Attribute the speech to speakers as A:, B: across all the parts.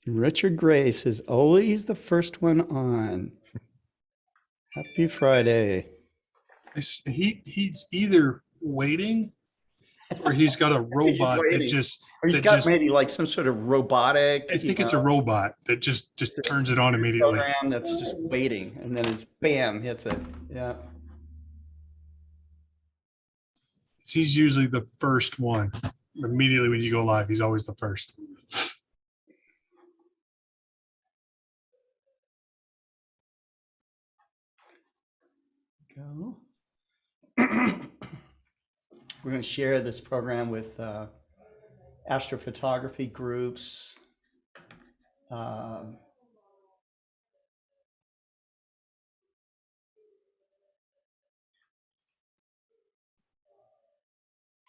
A: Richard Grace is always the first one on. Happy Friday.
B: He's either waiting or he's got a robot that just
A: Or he's
B: that
A: got
B: just
A: maybe like some sort of robotic,
B: I think it's a robot that just turns it on immediately.
A: program that's just waiting, and then it's bam, hits it. Yeah.
B: He's usually the first one. Immediately when you go live, he's always the first.
A: Go. We're going to share this program with astrophotography groups.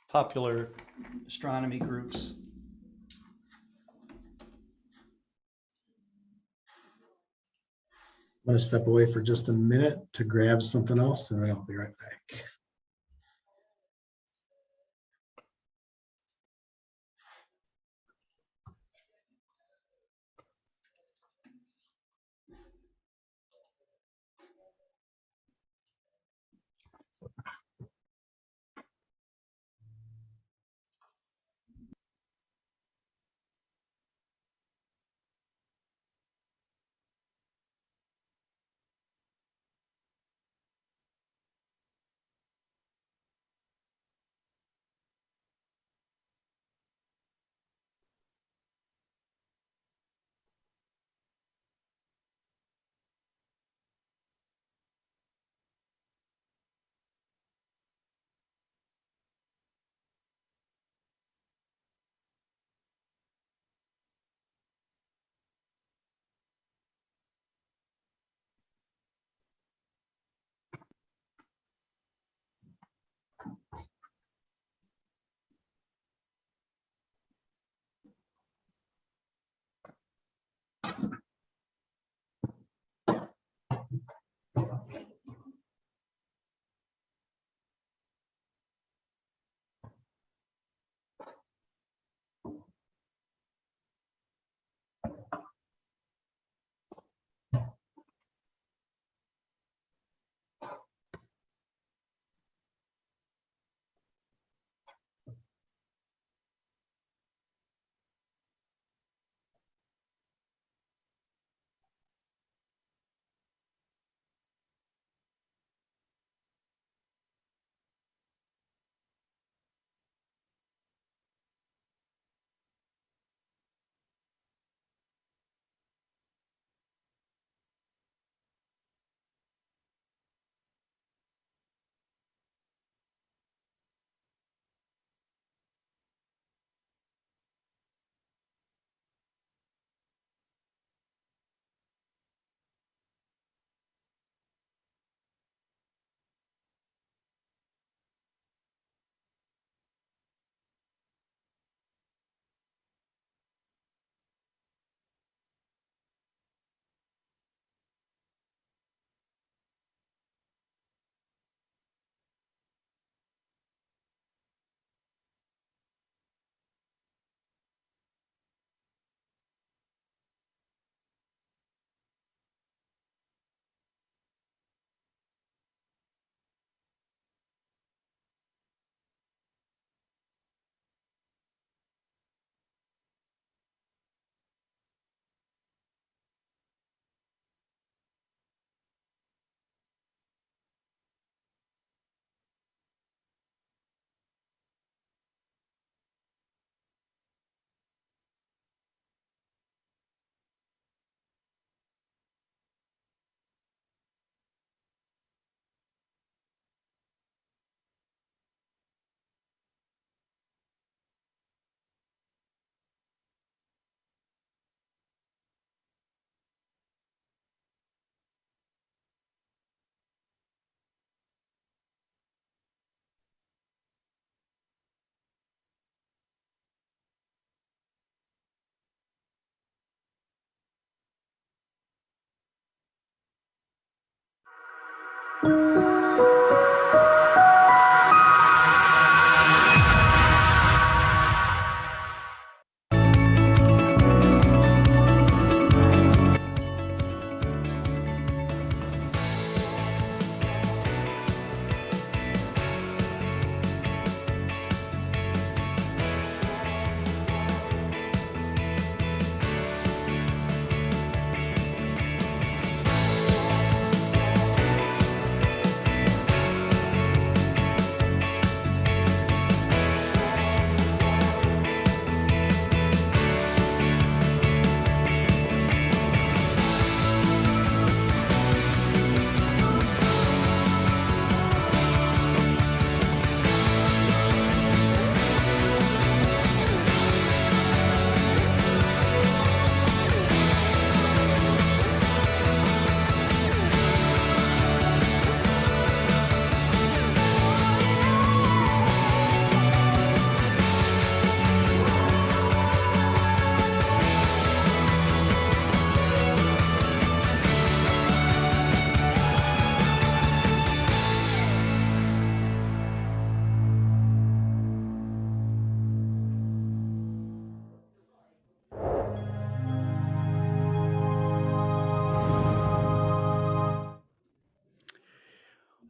A: Popular astronomy groups.
C: I'm going to step away for just a minute to grab something else, and then I'll be right back.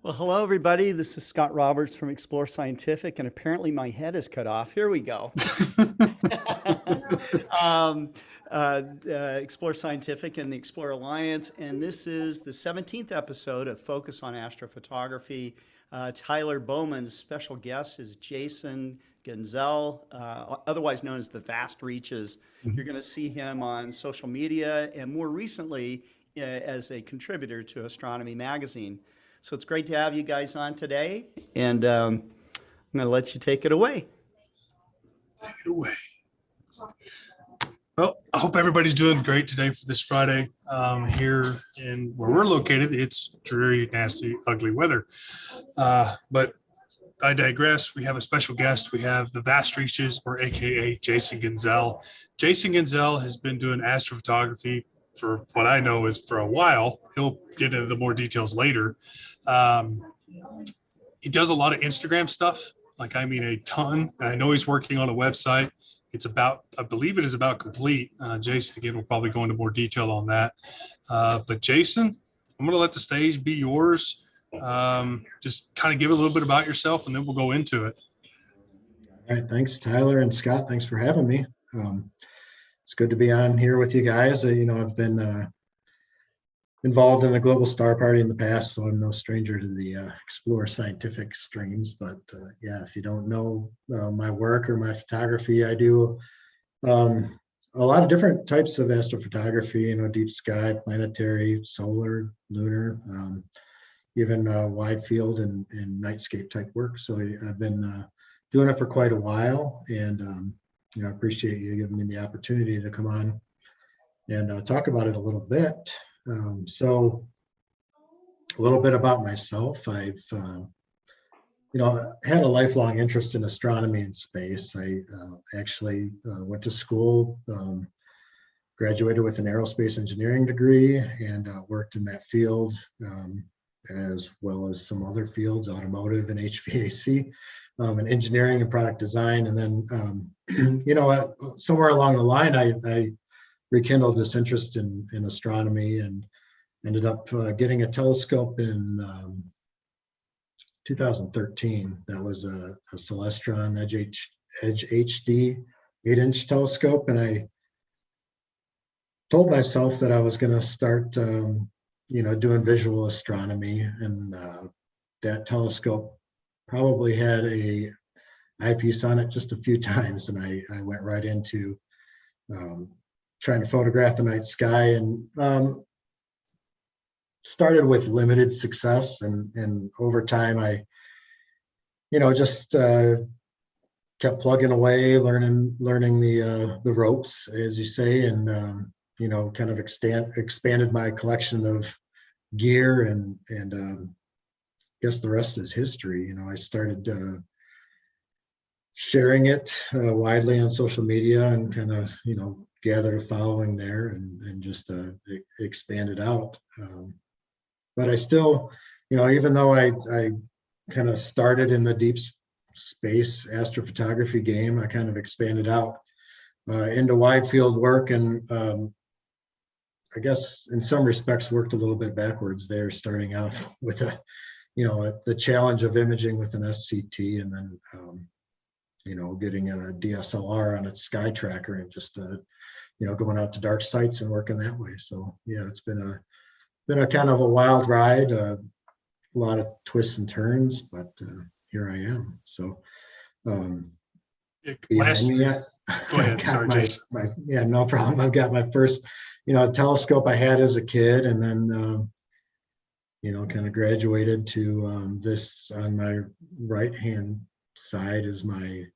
A: Well, hello, everybody. This is Scott Roberts from Explore Scientific, and apparently my head is cut off. Here we go. um, Explore Scientific and the Explore Alliance, and this is the 17th episode of Focus on Astrophotography. Tyler Bowman's special guest is Jason Genzel, otherwise known as the Vast Reaches. You're going to see him on social media and more recently as a contributor to Astronomy magazine. So it's great to have you guys on today, and I'm going to let you take it away.
B: Take it away. Well, I hope everybody's doing great today for this Friday. Here in where we're located, it's dreary, nasty, ugly weather. But I digress. We have a special guest. We have the Vast Reaches, or AKA Jason Genzel. Jason Genzel has been doing astrophotography for what I know is for a while. He'll get into the more details later. He does a lot of Instagram stuff, like I mean a ton. And I know he's working on a website. It's about, I believe it is about complete. Jason, again, will probably go into more detail on that. But Jason, I'm going to let the stage be yours. Just kind of give a little bit about yourself and then we'll go into it.
C: All right, thanks, Tyler and Scott. Thanks for having me. It's good to be on here with you guys. I've been involved in the Global Star Party in the past, so I'm no stranger to the Explore Scientific streams. But yeah, if you don't know my work or my photography, I do a lot of different types of astrophotography, deep sky, planetary, solar, lunar, even wide field and nightscape type work. So I've been doing it for quite a while, and I appreciate you giving me the opportunity to come on and talk about it a little bit. So a little bit about myself. I've, had a lifelong interest in astronomy and space. I actually went to school, graduated with an aerospace engineering degree, and worked in that field, as well as some other fields, automotive and HVAC, and engineering and product design. And then, somewhere along the line, I rekindled this interest in astronomy and ended up getting a telescope in 2013. That was a Celestron Edge HD 8-inch telescope. And I told myself that I was going to start, doing visual astronomy. And that telescope probably had a eyepiece on it just a few times. And I went right into trying to photograph the night sky, and started with limited success. And over time, I, just kept plugging away, learning the ropes, as you say, and kind of expanded my collection of gear, and guess the rest is history. I started sharing it widely on social media, and kind of gathered a following there, and just expanded out. But I still, even though I kind of started in the deep space astrophotography game, I kind of expanded out into wide field work, and I guess in some respects worked a little bit backwards there, starting off with the challenge of imaging with an SCT, and then getting a DSLR on its sky tracker, and just going out to dark sites and working that way. So yeah, it's been a kind of a wild ride, a lot of twists and turns, but here I am. So behind me,
B: Go ahead. Sorry, Jason.
C: Yeah, no problem. I've got my first, telescope I had as a kid, and then kind of graduated to this on my right hand side is my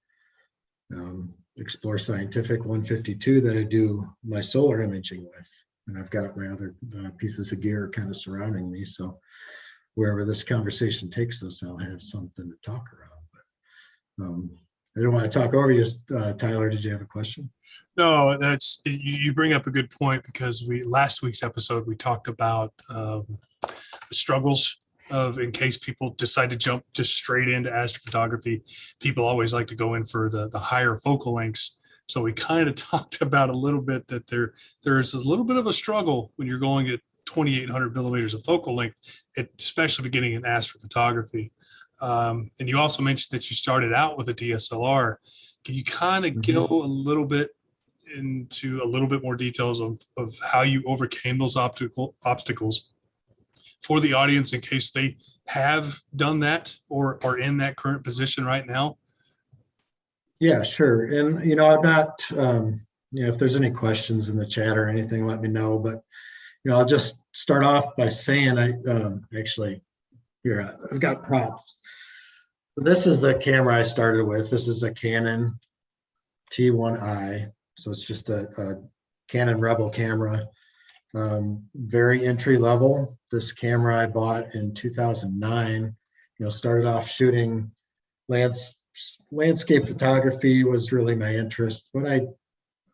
C: Explore Scientific 152 that I do my solar imaging with. And I've got my other pieces of gear kind of surrounding me. So wherever this conversation takes us, I'll have something to talk around. But I don't want to talk over you. Tyler, did you have a question?
B: No, you bring up a good point, because last week's episode, we talked about the struggles of, in case people decide to jump just straight into astrophotography, people always like to go in for the higher focal lengths. So we kind of talked about a little bit that there's a little bit of a struggle when you're going at 2,800 millimeters of focal length, especially beginning in astrophotography. And you also mentioned that you started out with a DSLR. Can you kind of go a little bit into a little bit more details of how you overcame those obstacles for the audience in case they have done that or are in that current position right now?
C: Yeah, sure. And, I'm not, if there's any questions in the chat or anything, let me know. But, I'll just start off by saying actually, here, I've got props. This is the camera I started with. This is a Canon T1i. So it's just a Canon Rebel camera. Very entry level. This camera I bought in 2009, started off shooting landscape photography was really my interest, but I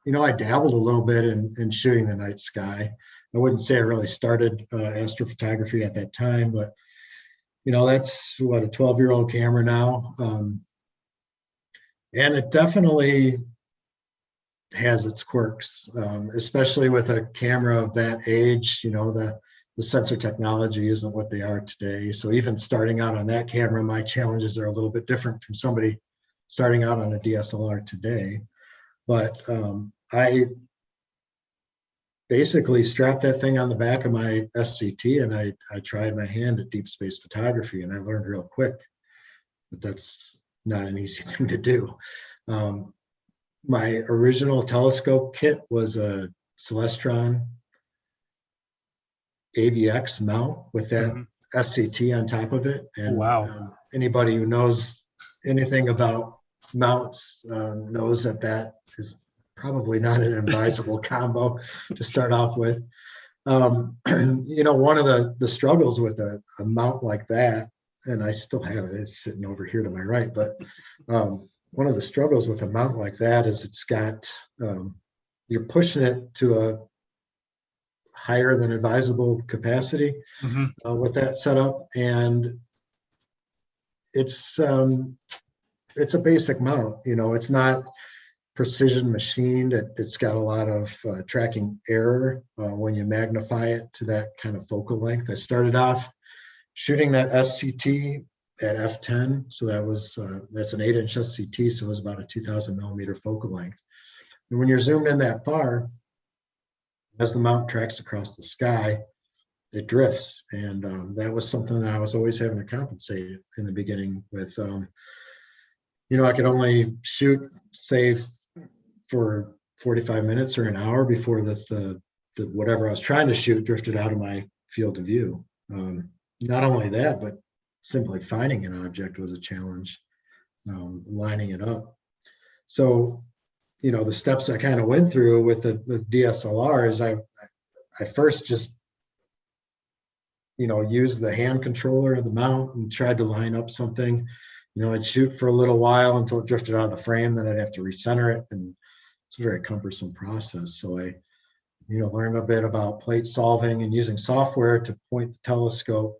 C: dabbled a little bit in shooting the night sky. I wouldn't say I really started astrophotography at that time, but that's what, a 12-year-old camera now. And it definitely has its quirks, especially with a camera of that age. The sensor technology isn't what they are today. So even starting out on that camera, my challenges are a little bit different from somebody starting out on a DSLR today. But I basically strapped that thing on the back of my SCT, and I tried my hand at deep space photography, and I learned real quick that that's not an easy thing to do. My original telescope kit was a Celestron AVX mount with that SCT on top of it. And
B: wow.
C: Anybody who knows anything about mounts knows that is probably not an advisable combo to start off with. One of the struggles with a mount like that, and I still have it, it's sitting over here to my right, but one of the struggles with a mount like that is it's got, you're pushing it to a higher than advisable capacity with that setup, and it's a basic mount. It's not precision machined. It's got a lot of tracking error when you magnify it to that kind of focal length. I started off shooting that SCT at f10, so that's an 8-inch SCT, so it was about a 2,000 millimeter focal length. And when you're zoomed in that far, as the mount tracks across the sky, it drifts. And that was something that I was always having to compensate in the beginning with. I could only shoot, say, for 45 minutes or an hour before the whatever I was trying to shoot drifted out of my field of view. Not only that, but simply finding an object was a challenge, lining it up. So, the steps I kind of went through with the DSLR is I first just, used the hand controller of the mount and tried to line up something. I'd shoot for a little while until it drifted out of the frame, then I'd have to recenter it, and it's a very cumbersome process. So I, learned a bit about plate solving, and using software to point the telescope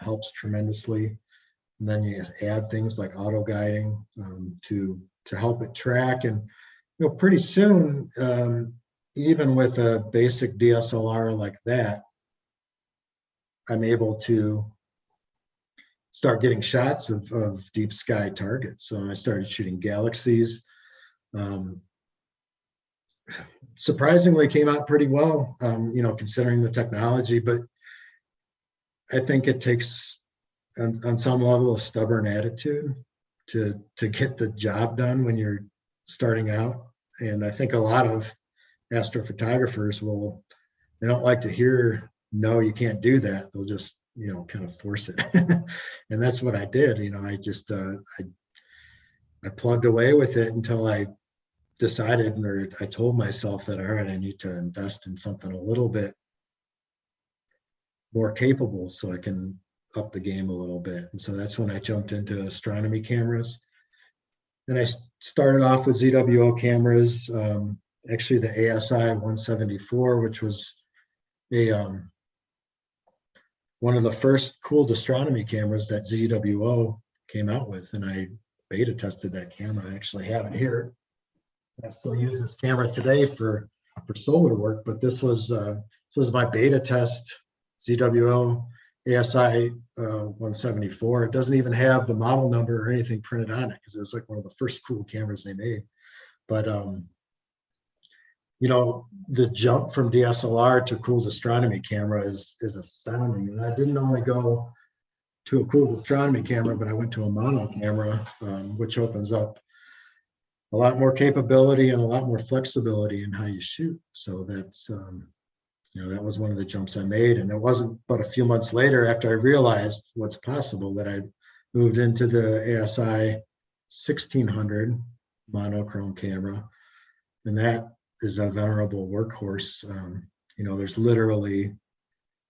C: helps tremendously. And then you add things like auto guiding to help it track. And pretty soon, even with a basic DSLR like that, I'm able to start getting shots of deep sky targets. So I started shooting galaxies. Surprisingly came out pretty well, considering the technology, but I think it takes on some level a stubborn attitude to get the job done when you're starting out. And I think a lot of astrophotographers they don't like to hear, no, you can't do that. They'll just, kind of force it. And that's what I did. I just, I plugged away with it until I decided, or I told myself that, all right, I need to invest in something a little bit more capable so I can up the game a little bit. And so that's when I jumped into astronomy cameras. And I started off with ZWO cameras, actually the ASI 174, which was one of the first cooled astronomy cameras that ZWO came out with. And I beta tested that camera. I actually have it here. I still use this camera today for solar work, but this was my beta test ZWO ASI 174. It doesn't even have the model number or anything printed on it because it was like one of the first cool cameras they made. But you know, the jump from DSLR to cooled astronomy camera is astounding. And I didn't only go to a cooled astronomy camera, but I went to a mono camera, which opens up a lot more capability and a lot more flexibility in how you shoot. So that's, you know, that was one of the jumps I made. And it wasn't but a few months later after I realized what's possible that I moved into the ASI 1600 monochrome camera. And that is a venerable workhorse. You know, there's literally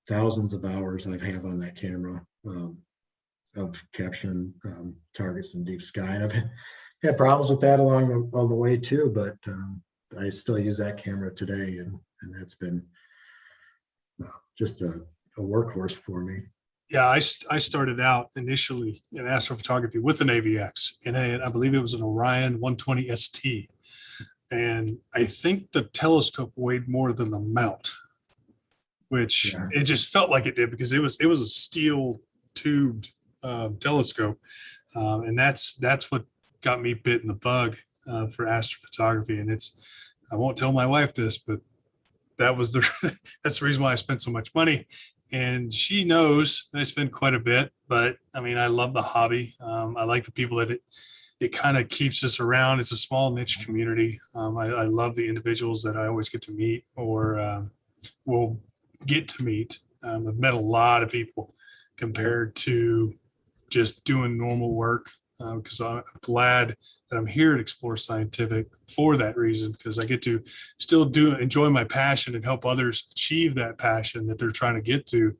C: thousands of hours I have on that camera of capturing targets in deep sky. And I've had problems with that along the way too, but I still use that camera today, and that's been just a workhorse for me.
B: Yeah, I started out initially in astrophotography with an AVX, and I believe it was an Orion 120 ST. And I think the telescope weighed more than the mount, which it just felt like it did because it was a steel tubed telescope, and that's what got me bit in the bug for astrophotography. And I won't tell my wife this, but that's the reason why I spent so much money. And she knows that I spend quite a bit, but I mean, I love the hobby. I like the people that it kind of keeps us around. It's a small niche community. I love the individuals that I always get to meet or will get to meet. I've met a lot of people compared to just doing normal work, because I'm glad that I'm here at Explore Scientific for that reason, because I get to still enjoy my passion and help others achieve that passion that they're trying to get to,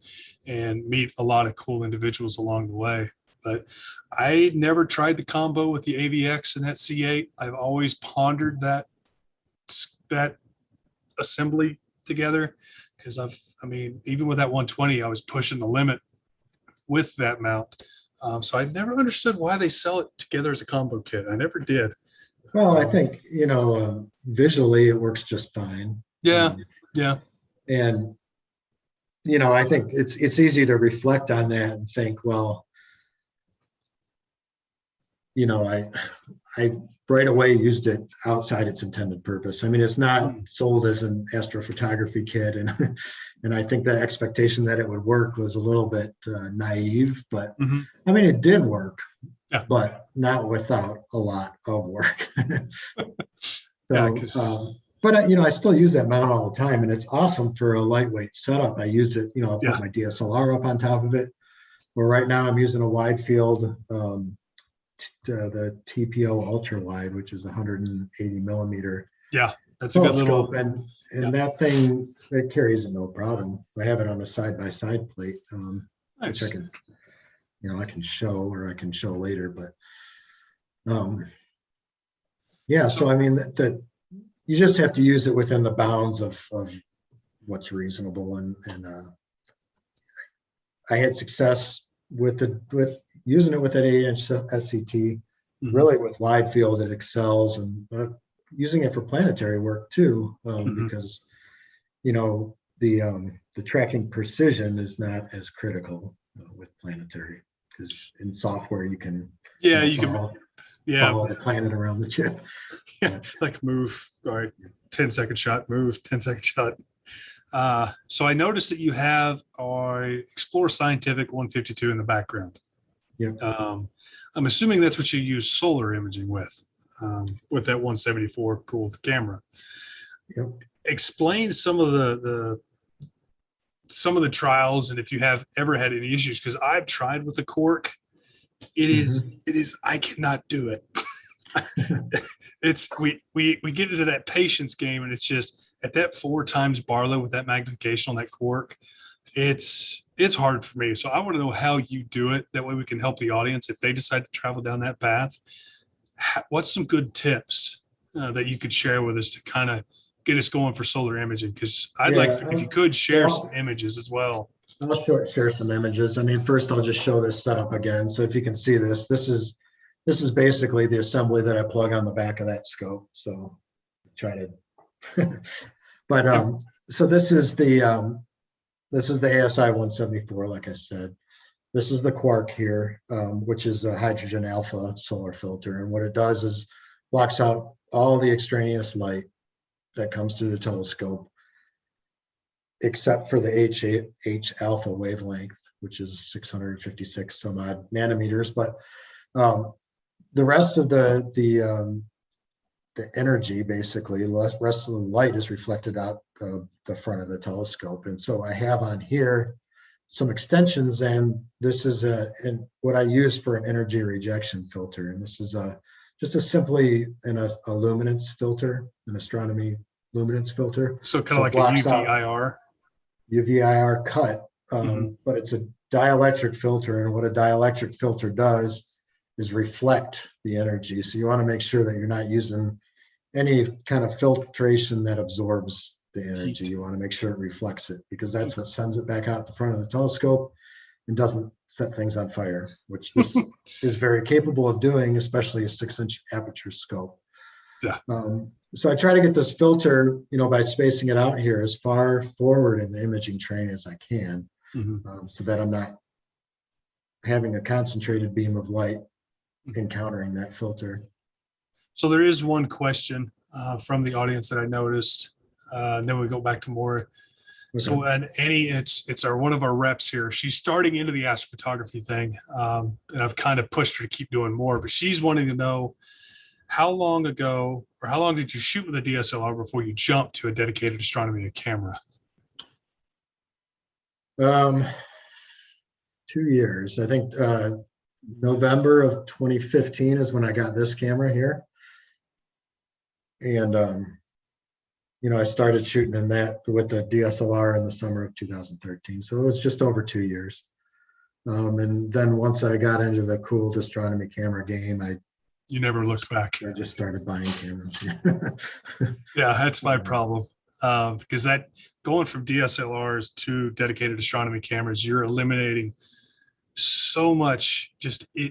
B: and meet a lot of cool individuals along the way. But I never tried the combo with the AVX and that C8. I've always pondered that assembly together, because I mean, even with that 120, I was pushing the limit with that mount. So I never understood why they sell it together as a combo kit. I never did.
C: Well, I think, you know, visually it works just fine.
B: Yeah.
C: And, you know, I think it's easy to reflect on that and think, well, you know, I right away used it outside its intended purpose. I mean, it's not sold as an astrophotography kit, and I think the expectation that it would work was a little bit naive. But I mean, it did work, but not without a lot of work. But you know, I still use that mount all the time, and it's awesome for a lightweight setup. I use it, you know, I'll put my DSLR up on top of it. Well, right now I'm using a wide field. The TPO ultra wide, which is 180 millimeter.
B: Yeah, that's a good little.
C: And that thing, it carries it no problem. I have it on a side-by-side plate,
B: Nice.
C: which I can, you know, I can show later. But yeah, so I mean that you just have to use it within the bounds of what's reasonable, and I had success with using it with an 8-inch SCT, really with wide field, it excels, and using it for planetary work too, because, you know, the tracking precision is not as critical with planetary, because in software you can follow the planet around the chip.
B: Like move, all right, 10-second shot, move, 10-second shot. So I noticed that you have our Explore Scientific 152 in the background.
C: Yep.
B: I'm assuming that's what you use solar imaging with that 174 cooled camera.
C: Yep. Explain
B: some of the trials, and if you have ever had any issues, because I've tried with the cork. It is I cannot do it. It's we get into that patience game, and it's just at that 4 times Barlow with that magnification on that cork, it's hard for me. So I want to know how you do it. That way we can help the audience if they decide to travel down that path. What's some good tips that you could share with us to kind of get us going for solar imaging? Because I'd like if you could share some images as well.
C: I'll share some images. I mean, first I'll just show this setup again. So if you can see this, this is basically the assembly that I plug on the back of that scope. So try to, but so this is the this is the ASI 174, like I said. This is the Quark here, which is a hydrogen alpha solar filter. And what it does is blocks out all the extraneous light that comes through the telescope, except for the H alpha wavelength, which is 656 some odd nanometers. But the rest of the energy, basically, the rest of the light is reflected out the front of the telescope. And so I have on here some extensions, and this is what I use for an energy rejection filter. And this is just simply a luminance filter, an astronomy luminance filter.
B: So kind of like a UV-IR.
C: UV-IR cut, but it's a dielectric filter, and what a dielectric filter does is reflect the energy. So you want to make sure that you're not using any kind of filtration that absorbs the energy. You want to make sure it reflects it, because that's what sends it back out the front of the telescope and doesn't set things on fire, which this is very capable of doing, especially a 6-inch aperture scope.
B: Yeah.
C: So I try to get this filter, by spacing it out here as far forward in the imaging train as I can, so that I'm not having a concentrated beam of light encountering that filter.
B: So there is one question from the audience that I noticed, and then we go back to more. Okay. So and Annie, it's one of our reps here. She's starting into the astrophotography thing, and I've kind of pushed her to keep doing more. But she's wanting to know, how long ago, or how long did you shoot with a DSLR before you jumped to a dedicated astronomy camera?
C: 2 years. I think November of 2015 is when I got this camera here. And, I started shooting in that with the DSLR in the summer of 2013. So it was just over 2 years. And then once I got into the cooled astronomy camera game,
B: you never looked back.
C: I just started buying cameras.
B: Yeah, that's my problem. Because that going from DSLRs to dedicated astronomy cameras, you're eliminating so much,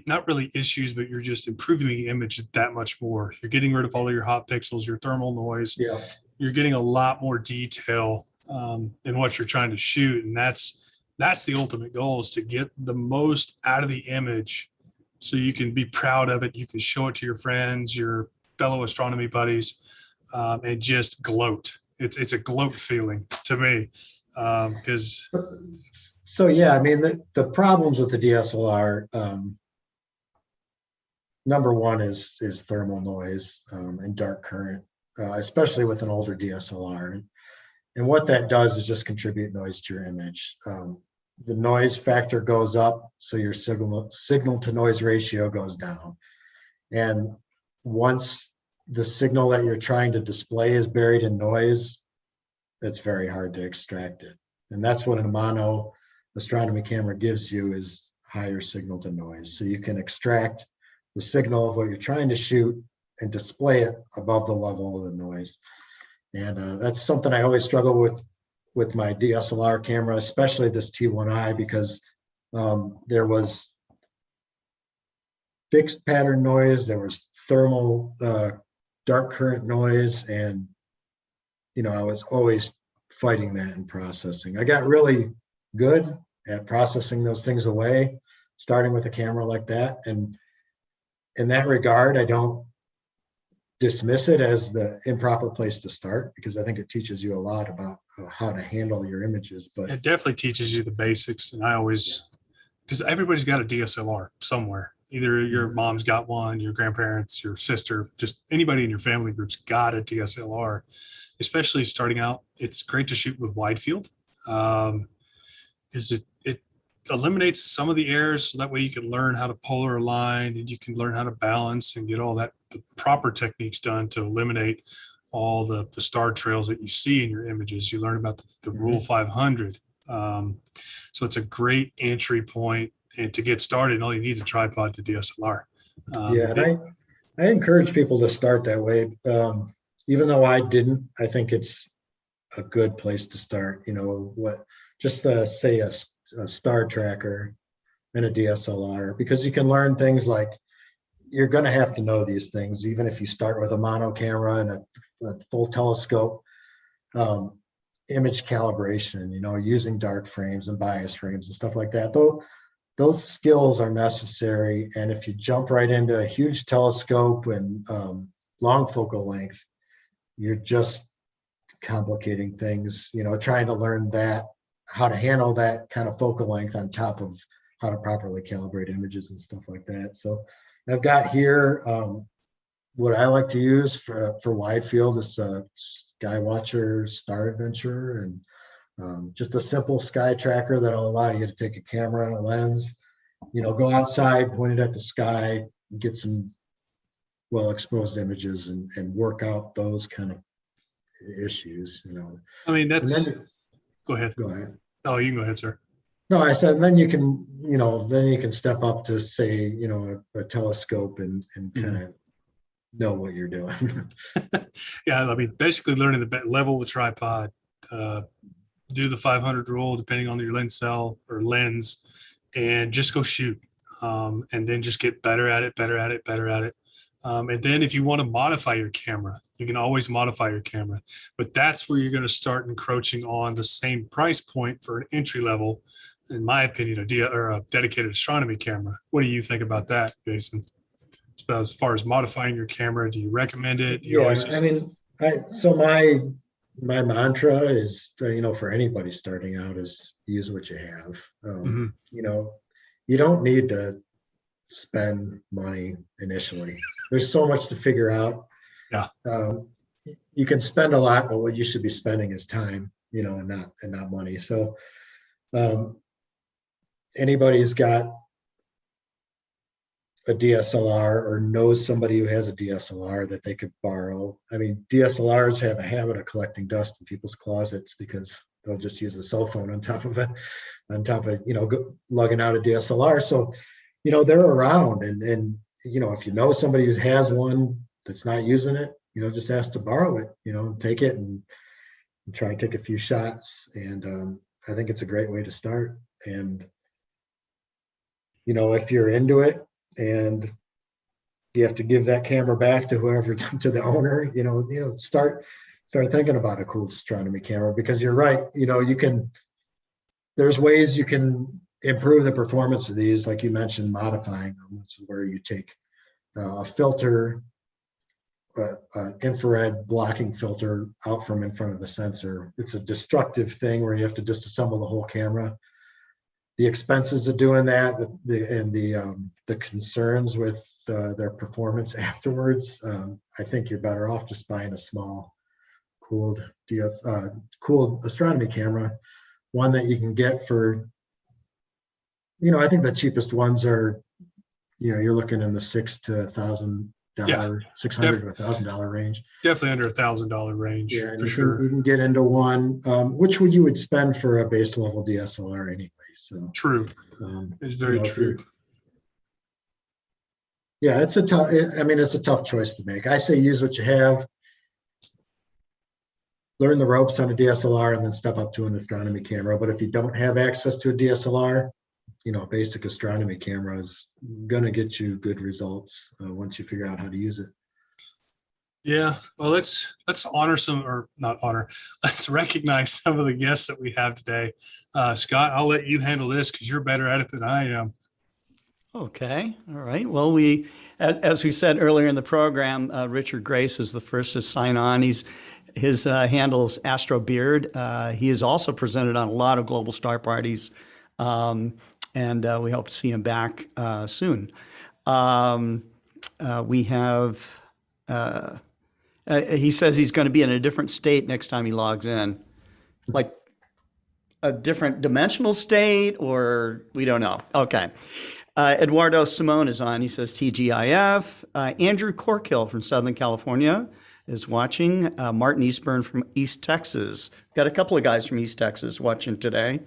B: not really issues, but you're just improving the image that much more. You're getting rid of all of your hot pixels, your thermal noise.
C: Yeah.
B: You're getting a lot more detail in what you're trying to shoot. And that's the ultimate goal, is to get the most out of the image so you can be proud of it. You can show it to your friends, your fellow astronomy buddies, and just gloat. It's a gloat feeling to me, because.
C: So yeah, I mean, the problems with the DSLR, number one is thermal noise and dark current, especially with an older DSLR. And what that does is just contribute noise to your image. The noise factor goes up, so your signal to noise ratio goes down. And once the signal that you're trying to display is buried in noise, it's very hard to extract it. And that's what a mono astronomy camera gives you, is higher signal to noise. So you can extract the signal of what you're trying to shoot and display it above the level of the noise. And that's something I always struggle with my DSLR camera, especially this T1i, because there was fixed pattern noise, there was thermal dark current noise, and I was always fighting that in processing. I got really good at processing those things away, starting with a camera like that. And in that regard, I don't dismiss it as the improper place to start, because I think it teaches you a lot about how to handle your images. But
B: it definitely teaches you the basics. And I always, because everybody's got a DSLR somewhere. Either your mom's got one, your grandparents, your sister, just anybody in your family group's got a DSLR. Especially starting out, it's great to shoot with wide field, because it eliminates some of the errors, so that way you can learn how to polar align, and you can learn how to balance and get all the proper techniques done to eliminate all the star trails that you see in your images. You learn about the Rule 500. So it's a great entry point, and to get started, all you need is a tripod to DSLR.
C: And I encourage people to start that way. Even though I didn't, I think it's a good place to start. Just say a star tracker and a DSLR, because you can learn things like, you're going to have to know these things, even if you start with a mono camera and a full telescope. image calibration, using dark frames and bias frames and stuff like that. Though those skills are necessary. And if you jump right into a huge telescope and long focal length, you're just complicating things, trying to learn how to handle that kind of focal length on top of how to properly calibrate images and stuff like that. So I've got here what I like to use for wide field is Skywatcher Star Adventure, and just a simple sky tracker that'll allow you to take a camera and a lens, go outside, point it at the sky, get some well exposed images and work out those kind of issues.
B: I mean, that's,
C: then,
B: go ahead.
C: Go ahead.
B: Oh, you can go ahead, sir.
C: No, I said, and then you can step up to say, a telescope and kind of know what you're doing.
B: Yeah, I mean, basically learning the level of the tripod, do the 500 rule depending on your lens cell or lens, and just go shoot, and then just get better at it. And then if you want to modify your camera, you can always modify your camera, but that's where you're going to start encroaching on the same price point for an entry level, in my opinion, a dedicated astronomy camera. What do you think about that, Jason? As far as modifying your camera, do you recommend it?
C: So my mantra is, for anybody starting out, is use what you have. You don't need to spend money initially. There's so much to figure out.
B: Yeah.
C: You can spend a lot, but what you should be spending is time, and not money. So anybody who's got a DSLR or knows somebody who has a DSLR that they could borrow. I mean, DSLRs have a habit of collecting dust in people's closets because they'll just use a cell phone on top of lugging out a DSLR. So, they're around, and if you know somebody who has one that's not using it, just ask to borrow it, take it and try and take a few shots. And I think it's a great way to start. And, if you're into it, and you have to give that camera back to whoever, to the owner, start thinking about a cool astronomy camera, because you're right. There's ways you can improve the performance of these, like you mentioned, modifying them. It's where you take a filter, an infrared blocking filter out from in front of the sensor. It's a destructive thing where you have to disassemble the whole camera. The expenses of doing that, the concerns with their performance afterwards, I think you're better off just buying a small, cooled astronomy camera, one that you can get for, I think the cheapest ones are, you're looking in the $600 to $1,000 range.
B: Definitely under $1,000 range.
C: Yeah,
B: for sure.
C: You can get into one, which you would spend for a base level DSLR anyway. So
B: true. It's very true.
C: Yeah, it's a tough choice to make. I say use what you have, learn the ropes on a DSLR, and then step up to an astronomy camera. But if you don't have access to a DSLR, basic astronomy camera is gonna get you good results once you figure out how to use it.
B: Yeah, well, let's honor let's recognize some of the guests that we have today. Scott, I'll let you handle this because you're better at it than I am.
A: Okay, all right. Well, as we said earlier in the program, Richard Grace is the first to sign on. His handle is AstroBeard. He is also presented on a lot of global star parties, and we hope to see him back soon. We have. He says he's going to be in a different state next time he logs in, like a different dimensional state, or we don't know. Okay. Eduardo Simone is on. He says TGIF. Andrew Corkill from Southern California is watching. Martin Eastburn from East Texas. Got a couple of guys from East Texas watching today.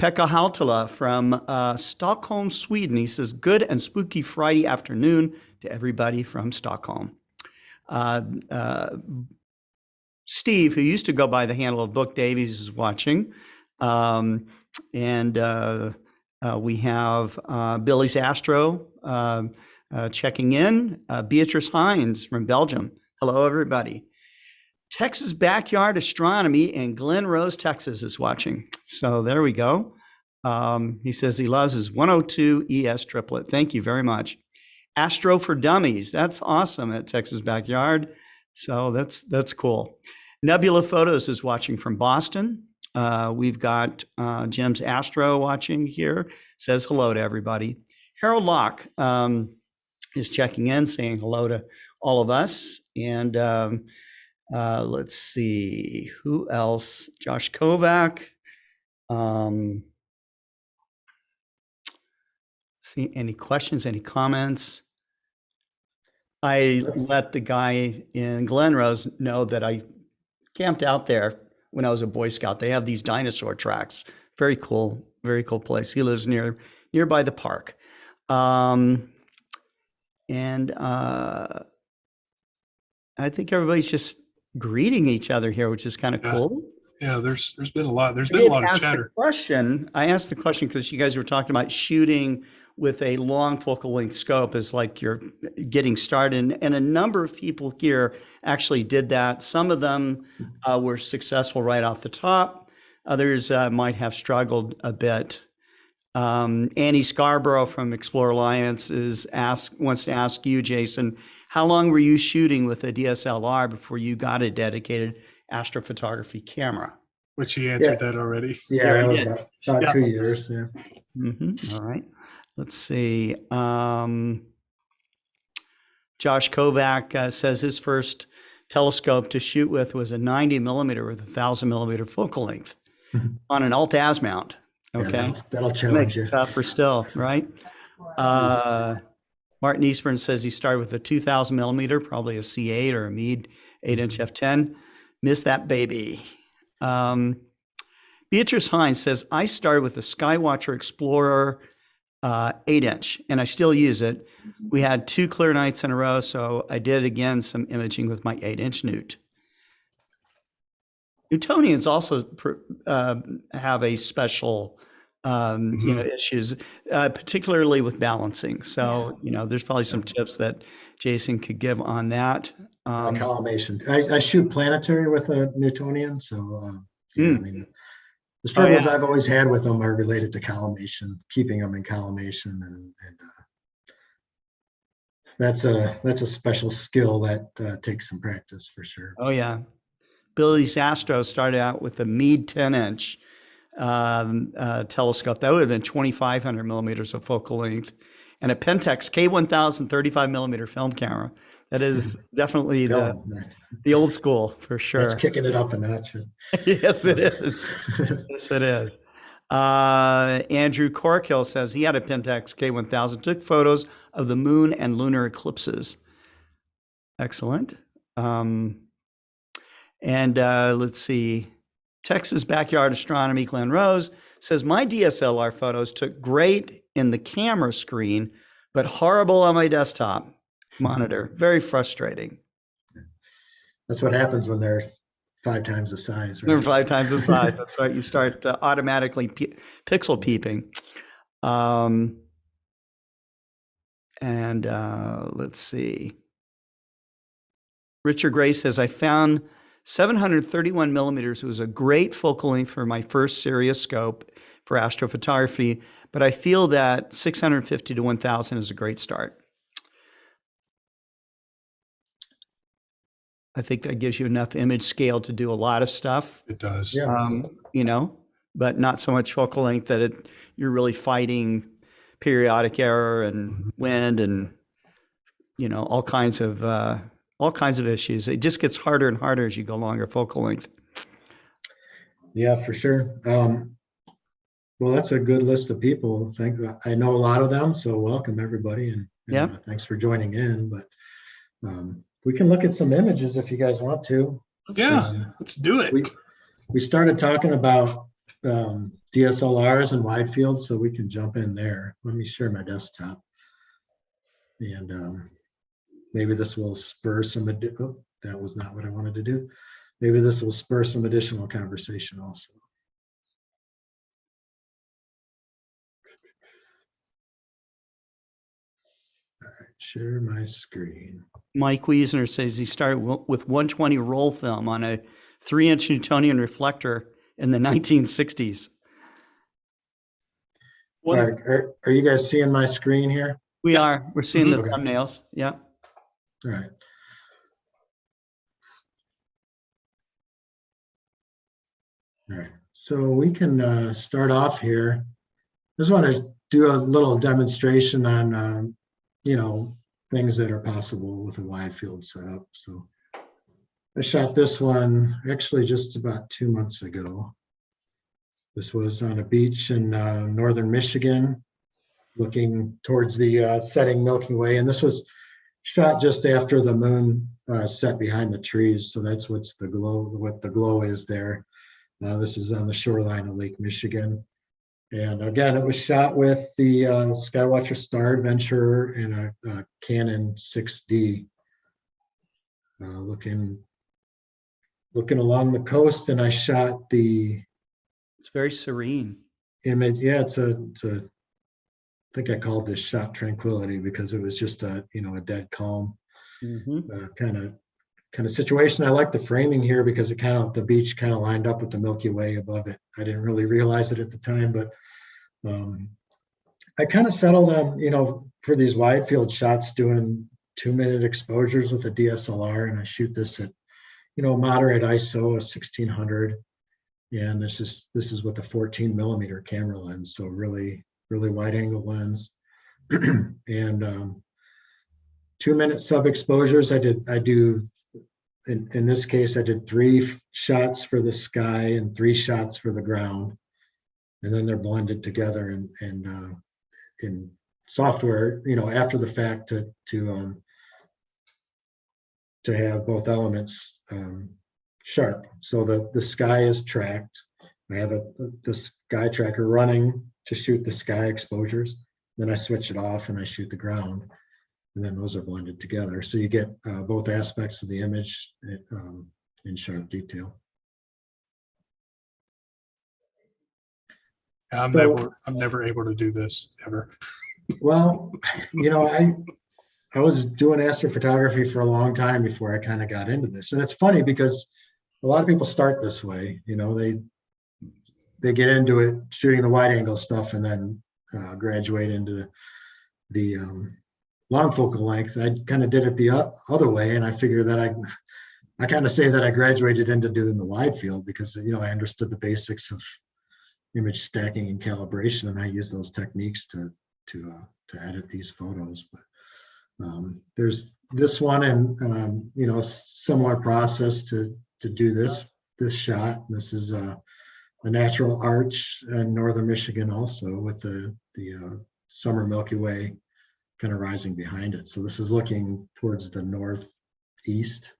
A: Pekka Hautala from Stockholm, Sweden. He says, good and spooky Friday afternoon to everybody from Stockholm. Steve, who used to go by the handle of Book Davies, is watching. And we have Billy's Astro checking in. Beatrice Hines from Belgium. Hello, everybody. Texas Backyard Astronomy in Glen Rose, Texas is watching. So there we go. He says he loves his 102 ES triplet. Thank you very much. Astro for Dummies. That's awesome at Texas Backyard. So that's cool. Nebula Photos is watching from Boston. We've got Jim's Astro watching here. Says hello to everybody. Harold Locke is checking in, saying hello to all of us. And let's see, who else? Josh Kovac. See, any questions, any comments? I let the guy in Glen Rose know that I camped out there when I was a Boy Scout. They have these dinosaur tracks. Very cool place. He lives nearby the park. And I think everybody's just greeting each other here, which is kind of cool.
B: Yeah, there's been a lot. There's been a lot of chatter.
A: I asked the question because you guys were talking about shooting with a long focal length scope as like you're getting started. And a number of people here actually did that. Some of them were successful right off the top. Others might have struggled a bit. Annie Scarborough from Explore Alliance wants to ask you, Jason, how long were you shooting with a DSLR before you got a dedicated astrophotography camera?
B: Which he answered that already.
C: Yeah, it was about 2 years. Yeah.
A: All right. Let's see. Josh Kovac says his first telescope to shoot with was a 90 millimeter with 1,000 millimeter focal length on an alt-az mount. Okay.
C: Yeah, that'll challenge you.
A: Tougher still, right? Martin Eastburn says he started with a 2,000 millimeter, probably a C8 or a Meade 8-inch f10. Missed that baby. Beatrice Hines says, I started with a Skywatcher Explorer 8-inch, and I still use it. We had 2 clear nights in a row, so I did again some imaging with my 8-inch Newt. Newtonians also have a special issues, particularly with balancing. So, there's probably some tips that Jason could give on that.
C: Collimation. I shoot Planetary with a Newtonian, so I mean, the struggles I've always had with them are related to collimation, keeping them in collimation, and that's a special skill that takes some practice for sure.
A: Oh yeah, Billy's Astro started out with a Meade 10-inch telescope. That would have been 2,500 millimeters of focal length, and a Pentax K1000 35 millimeter film camera. That is definitely the old school for sure.
C: That's kicking it up a notch.
A: Yes, it is. Yes, it is. Andrew Corkill says he had a Pentax K1000, took photos of the moon and lunar eclipses. Excellent. And let's see. Texas Backyard Astronomy, Glen Rose says, my DSLR photos took great in the camera screen, but horrible on my desktop monitor. Very frustrating.
C: That's what happens when they're 5 times the size. Right?
A: They're 5 times the size. That's right. You start automatically pixel peeping. Let's see. Richard Gray says, I found 731 millimeters. It was a great focal length for my first serious scope for astrophotography, but I feel that 650 to 1,000 is a great start. I think that gives you enough image scale to do a lot of stuff.
B: It does.
C: Yeah.
A: But not so much focal length that you're really fighting periodic error and wind and, all kinds of issues. It just gets harder and harder as you go longer focal length.
C: Yeah, for sure. Well, that's a good list of people. I know a lot of them, so welcome everybody, and thanks for joining in. But we can look at some images if you guys want to.
B: Let's do it.
C: We started talking about DSLRs and wide field, so we can jump in there. Let me share my desktop, and maybe this will spur some. That was not what I wanted to do. Maybe this will spur some additional conversation also. All right. share my screen.
A: Mike Wiesner says he started with 120 roll film on a 3-inch Newtonian reflector in the 1960s.
C: All right, are you guys seeing my screen here?
A: We are. We're seeing the
C: Okay.
A: thumbnails. Yeah.
C: All right. All right, so we can start off here. I just want to do a little demonstration on, things that are possible with a wide field setup. So I shot this one actually just about 2 months ago. This was on a beach in northern Michigan, looking towards the setting Milky Way. And this was shot just after the moon set behind the trees. So that's what the glow is there. This is on the shoreline of Lake Michigan. And again, it was shot with the Skywatcher Star Adventure and a Canon 6D. Looking along the coast, and I shot the
A: It's very serene.
C: image. Yeah, it's a I think I called this shot tranquility because it was just a dead calm kind of situation. I like the framing here because the beach kind of lined up with the Milky Way above it. I didn't really realize it at the time, but I kind of settled on, for these wide field shots, doing 2-minute exposures with a DSLR, and I shoot this at, moderate ISO of 1600. And this is with a 14 millimeter camera lens. So really, really wide angle lens. And 2-minute sub exposures. In this case, I did 3 shots for the sky and 3 shots for the ground. And then they're blended together and in software, after the fact to have both elements sharp. So the sky is tracked. I have the sky tracker running to shoot the sky exposures. Then I switch it off and I shoot the ground. And then those are blended together. So you get both aspects of the image in sharp detail.
B: I'm never able to do this ever.
C: Well, I was doing astrophotography for a long time before I kind of got into this. And it's funny because a lot of people start this way, they get into it shooting the wide angle stuff and then graduate into the long focal length. I kind of did it the other way. And I figure that I kind of say that I graduated into doing the wide field because, I understood the basics of image stacking and calibration. And I use those techniques to edit these photos. But there's this one and, similar process to do this shot. This is a natural arch in northern Michigan also with the summer Milky Way kind of rising behind it. So this is looking towards the northeast.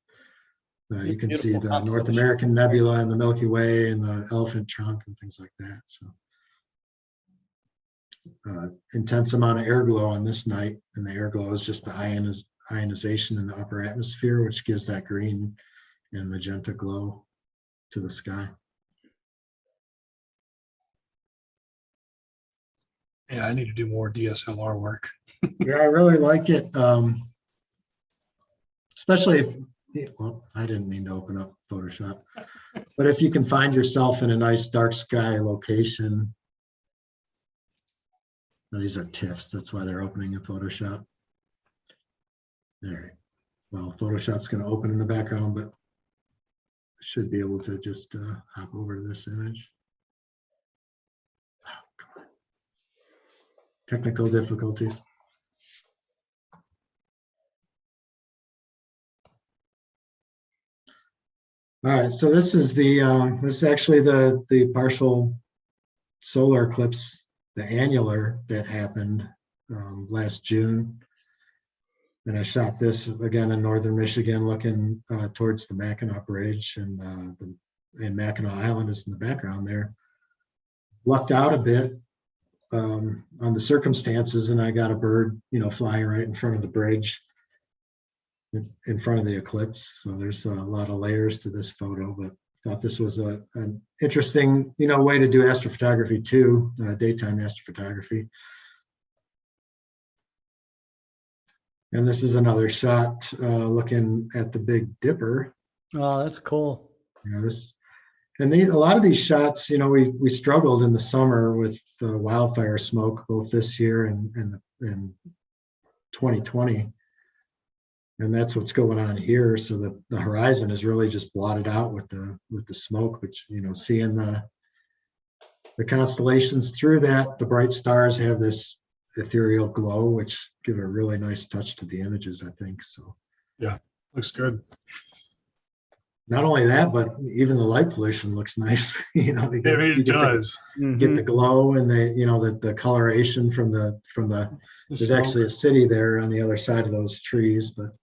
C: You can see the North American Nebula and the Milky Way and the elephant trunk and things like that. So intense amount of air glow on this night, and the air glow is just the ionization in the upper atmosphere, which gives that green and magenta glow to the sky.
B: Yeah, I need to do more DSLR work.
C: Yeah, I really like it, especially if, well, I didn't mean to open up Photoshop, but if you can find yourself in a nice dark sky location. Now, these are TIFFs, that's why they're opening in Photoshop. All right, well, Photoshop's going to open in the background, but I should be able to just hop over to this image. Oh, come on. Technical difficulties. All right, so this is this is actually the partial solar eclipse, the annular that happened last June. And I shot this again in northern Michigan, looking towards the Mackinac Bridge, and Mackinac Island is in the background there. Lucked out a bit on the circumstances, and I got a bird, flying right in front of the bridge, in front of the eclipse. So there's a lot of layers to this photo, but thought this was an interesting, way to do astrophotography too, daytime astrophotography. And this is another shot looking at the Big Dipper.
A: Oh, that's cool.
C: You know, a lot of these shots, you know, we struggled in the summer with the wildfire smoke, both this year and 2020. And that's what's going on here. So the horizon is really just blotted out with the smoke, which, you know, seeing the constellations through that, the bright stars have this ethereal glow, which give a really nice touch to the images, I think. So
B: Yeah, looks good.
C: not only that, but even the light pollution looks nice. You know,
B: I mean, it does.
C: get the glow and the coloration from the
B: The
C: there's
B: smoke.
C: actually a city there on the other side of those trees, but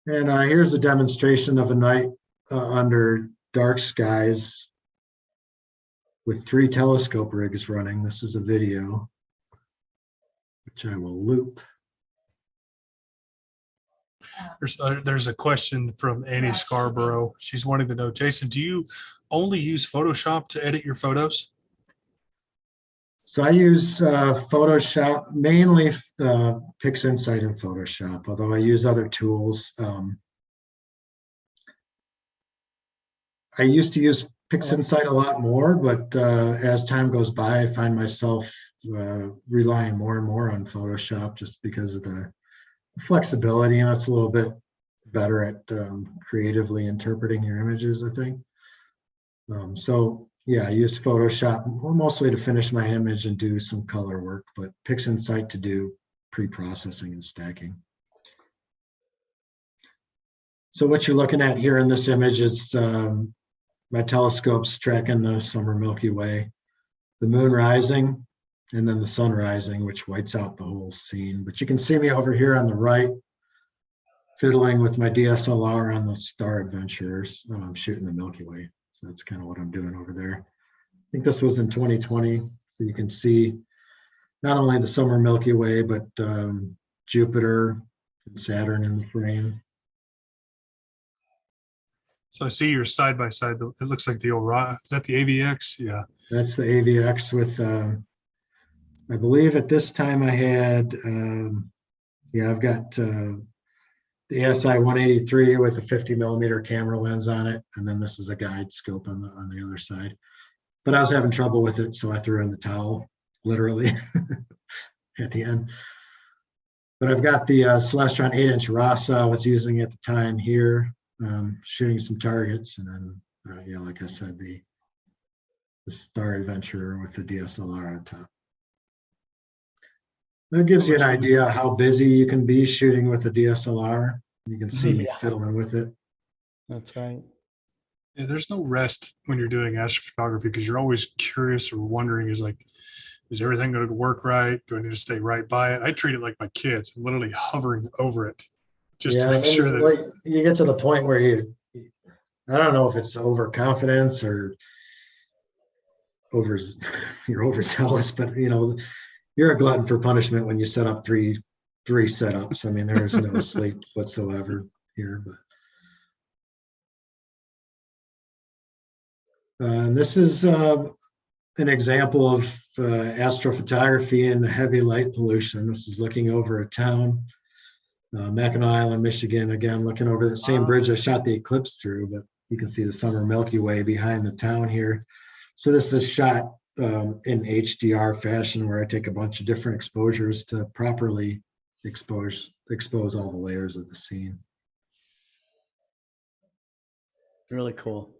C: and here's a demonstration of a night under dark skies with 3 telescope rigs running. This is a video, which I will loop.
B: There's a question from Annie Scarborough. She's wanting to know, Jason, do you only use Photoshop to edit your photos?
C: So I use Photoshop, mainly PixInsight and Photoshop, although I use other tools. I used to use PixInsight a lot more, but as time goes by, I find myself relying more and more on Photoshop just because of the flexibility, and it's a little bit better at creatively interpreting your images, I think. So yeah, I use Photoshop mostly to finish my image and do some color work, but PixInsight to do pre-processing and stacking. So what you're looking at here in this image is my telescope's tracking the summer Milky Way, the moon rising, and then the sun rising, which whites out the whole scene. But you can see me over here on the right, fiddling with my DSLR on the Star Adventurers, shooting the Milky Way. So that's kind of what I'm doing over there. I think this was in 2020. So you can see not only the summer Milky Way, but Jupiter and Saturn in the frame.
B: So I see you're side by side. It looks like the Orion. Is that the AVX? Yeah.
C: That's the AVX with, I believe at this time I had, I've got the ASI 183 with a 50 millimeter camera lens on it. And then this is a guide scope on the other side. But I was having trouble with it, so I threw in the towel, literally, at the end. But I've got the Celestron 8-inch Rasa I was using at the time here, shooting some targets. And then, like I said, the Star Adventurer with the DSLR on top. That gives you an idea how busy you can be shooting with a DSLR. You can see me fiddling with it.
A: That's right.
B: Yeah, there's no rest when you're doing astrophotography because you're always curious or wondering, is everything going to work right? Do I need to stay right by it? I treat it like my kids. I'm literally hovering over it just to make sure that
C: like, you get to the point where I don't know if it's overconfidence or you're overzealous, but you're a glutton for punishment when you set up three setups. I mean, there's no sleep whatsoever here, but and this is an example of astrophotography in heavy light pollution. This is looking over a town, Mackinac Island, Michigan. Again, looking over the same bridge I shot the eclipse through, but you can see the summer Milky Way behind the town here. So this is shot in HDR fashion, where I take a bunch of different exposures to properly expose all the layers of the scene.
A: Really cool.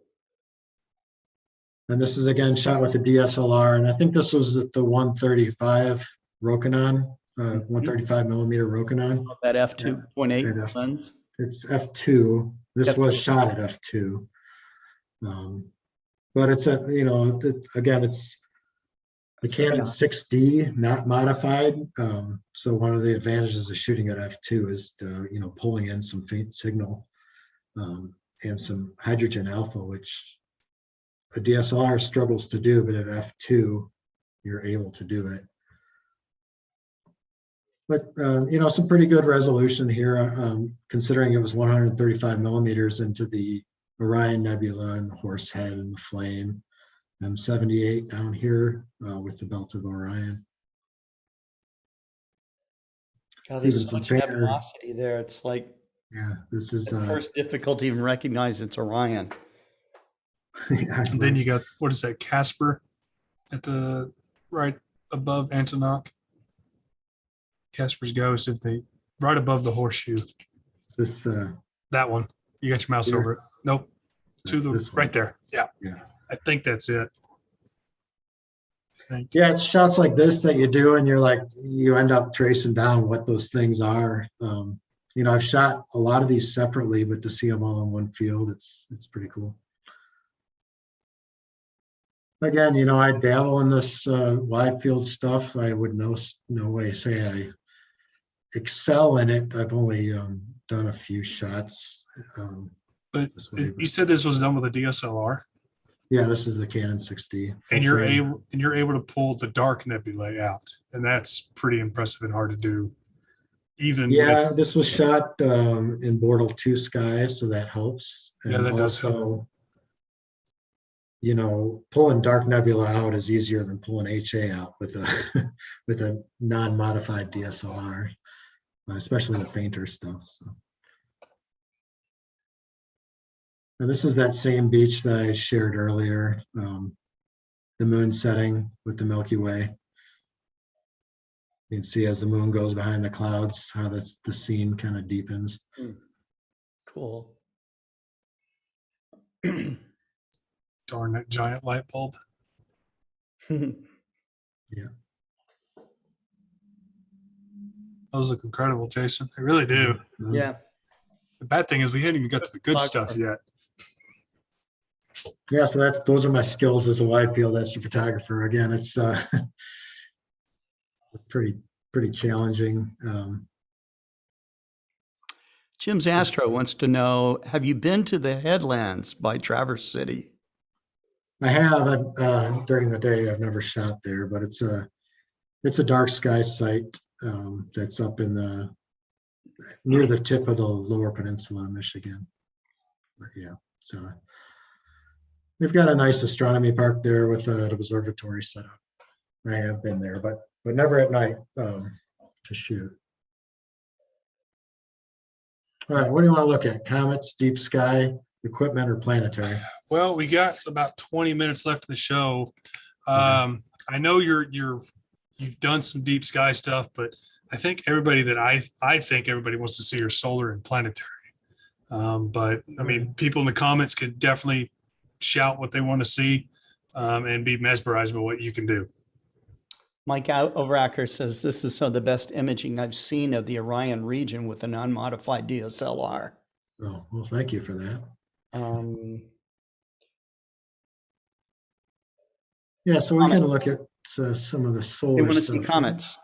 C: And this is again shot with a DSLR, and I think this was at the 135 Rokinon, 135 millimeter Rokinon.
A: That f2.8 lens.
C: It's f2. This was shot at f2, but it's again, it's the Canon 6D, not modified. So one of the advantages of shooting at f2 is pulling in some faint signal and some hydrogen alpha, which a DSLR struggles to do, but at f2 you're able to do it. But some pretty good resolution here, considering it was 135 millimeters into the Orion Nebula and the Horsehead and the Flame. M78 down here with the Belt of Orion.
A: God,
C: It's
A: there's
C: even
A: so
C: some
A: much
C: fainter.
A: nebulosity there. It's like
C: Yeah, this is
A: at first difficult to even recognize it's Orion.
C: yeah,
B: And then you got, what is that, Casper at the right above Antonov? Casper's ghost, if they right above the horseshoe.
C: this
B: That one. You got your mouse
C: here,
B: over it. Nope. To the
C: this one.
B: right there. Yeah.
C: Yeah.
B: I think that's it.
C: Yeah, it's shots like this that you do, and you're like, you end up tracing down what those things are. I've shot a lot of these separately, but to see them all in one field, it's pretty cool. Again, I dabble in this wide field stuff. I would no way say I excel in it. I've only done a few shots
B: But
C: this way.
B: you said this was done with a DSLR,
C: Yeah, this is the Canon 6D.
B: and you're able to pull the dark nebulae out, and that's pretty impressive and hard to do. Even
C: Yeah,
B: with,
C: this was shot in Bortle 2 skies, so that helps.
B: Yeah,
C: And
B: that does help.
C: also, pulling dark nebula out is easier than pulling HA out with a with a non-modified DSLR, especially the fainter stuff. So. And this is that same beach that I shared earlier, the moon setting with the Milky Way. You can see as the moon goes behind the clouds, how the scene kind of deepens.
A: Cool.
B: darn that giant light bulb.
C: Yeah.
B: Those look incredible, Jason. They really do.
A: Yeah.
B: The bad thing is we haven't even got to the good stuff yet.
C: Yeah, so those are my skills as a wide field astrophotographer. Again, it's pretty challenging.
A: Jim's Astro wants to know, have you been to the Headlands by Traverse City?
C: I have during the day. I've never shot there, but it's a dark sky site that's up in near the tip of the Lower Peninsula in Michigan. But yeah, so they've got a nice astronomy park there with an observatory set up. I have been there, but never at night to shoot. All right, what do you want to look at? Comets, deep sky, equipment, or planetary?
B: Well, we got about 20 minutes left of the show. I know you've done some deep sky stuff, but I think everybody wants to see your solar and planetary. But I mean, people in the comments could definitely shout what they want to see and be mesmerized by what you can do.
A: Mike Overacker says, this is some of the best imaging I've seen of the Orion region with an unmodified DSLR.
C: Oh, well, thank you for that. Yeah, so we're going to look at some of the solar
A: We want to
C: stuff.
A: see comets.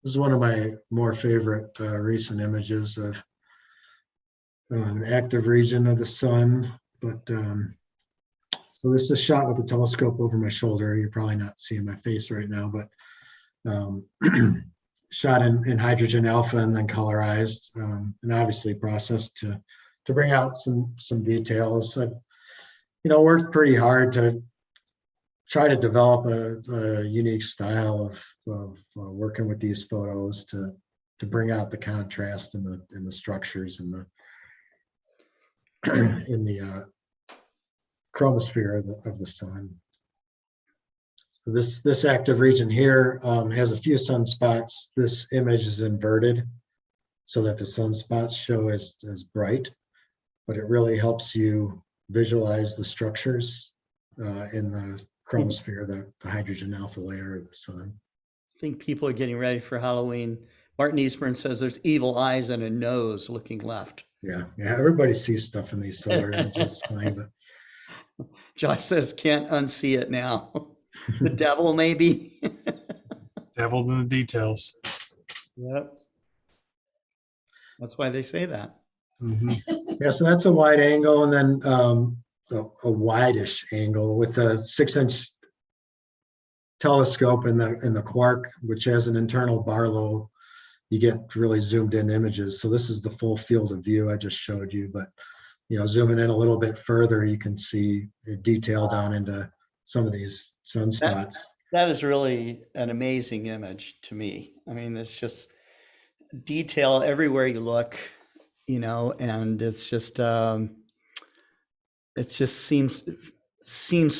C: This is one of my more favorite recent images of an active region of the sun. But so this is shot with a telescope over my shoulder. You're probably not seeing my face right now, but shot in hydrogen alpha and then colorized, and obviously processed to bring out some details. I've worked pretty hard to try to develop a unique style of working with these photos to bring out the contrast in the structures and in the chromosphere of the sun. So this active region here has a few sunspots. This image is inverted so that the sunspots show as bright, but it really helps you visualize the structures in the chromosphere, the hydrogen alpha layer of the sun.
A: I think people are getting ready for Halloween. Martin Eastburn says there's evil eyes and a nose looking left.
C: Yeah, everybody sees stuff in these solar images, fine, but
A: Josh says can't unsee it now. The devil, maybe.
B: Devil in the details.
A: Yep. That's why they say that.
B: Mm-hmm.
C: Yeah, so that's a wide angle, and then a wide-ish angle with a 6-inch telescope in the Quark, which has an internal Barlow. You get really zoomed in images. So this is the full field of view I just showed you, but zooming in a little bit further, you can see detail down into some of these sunspots.
A: That is really an amazing image to me. I mean, it's just detail everywhere you look, and it just seems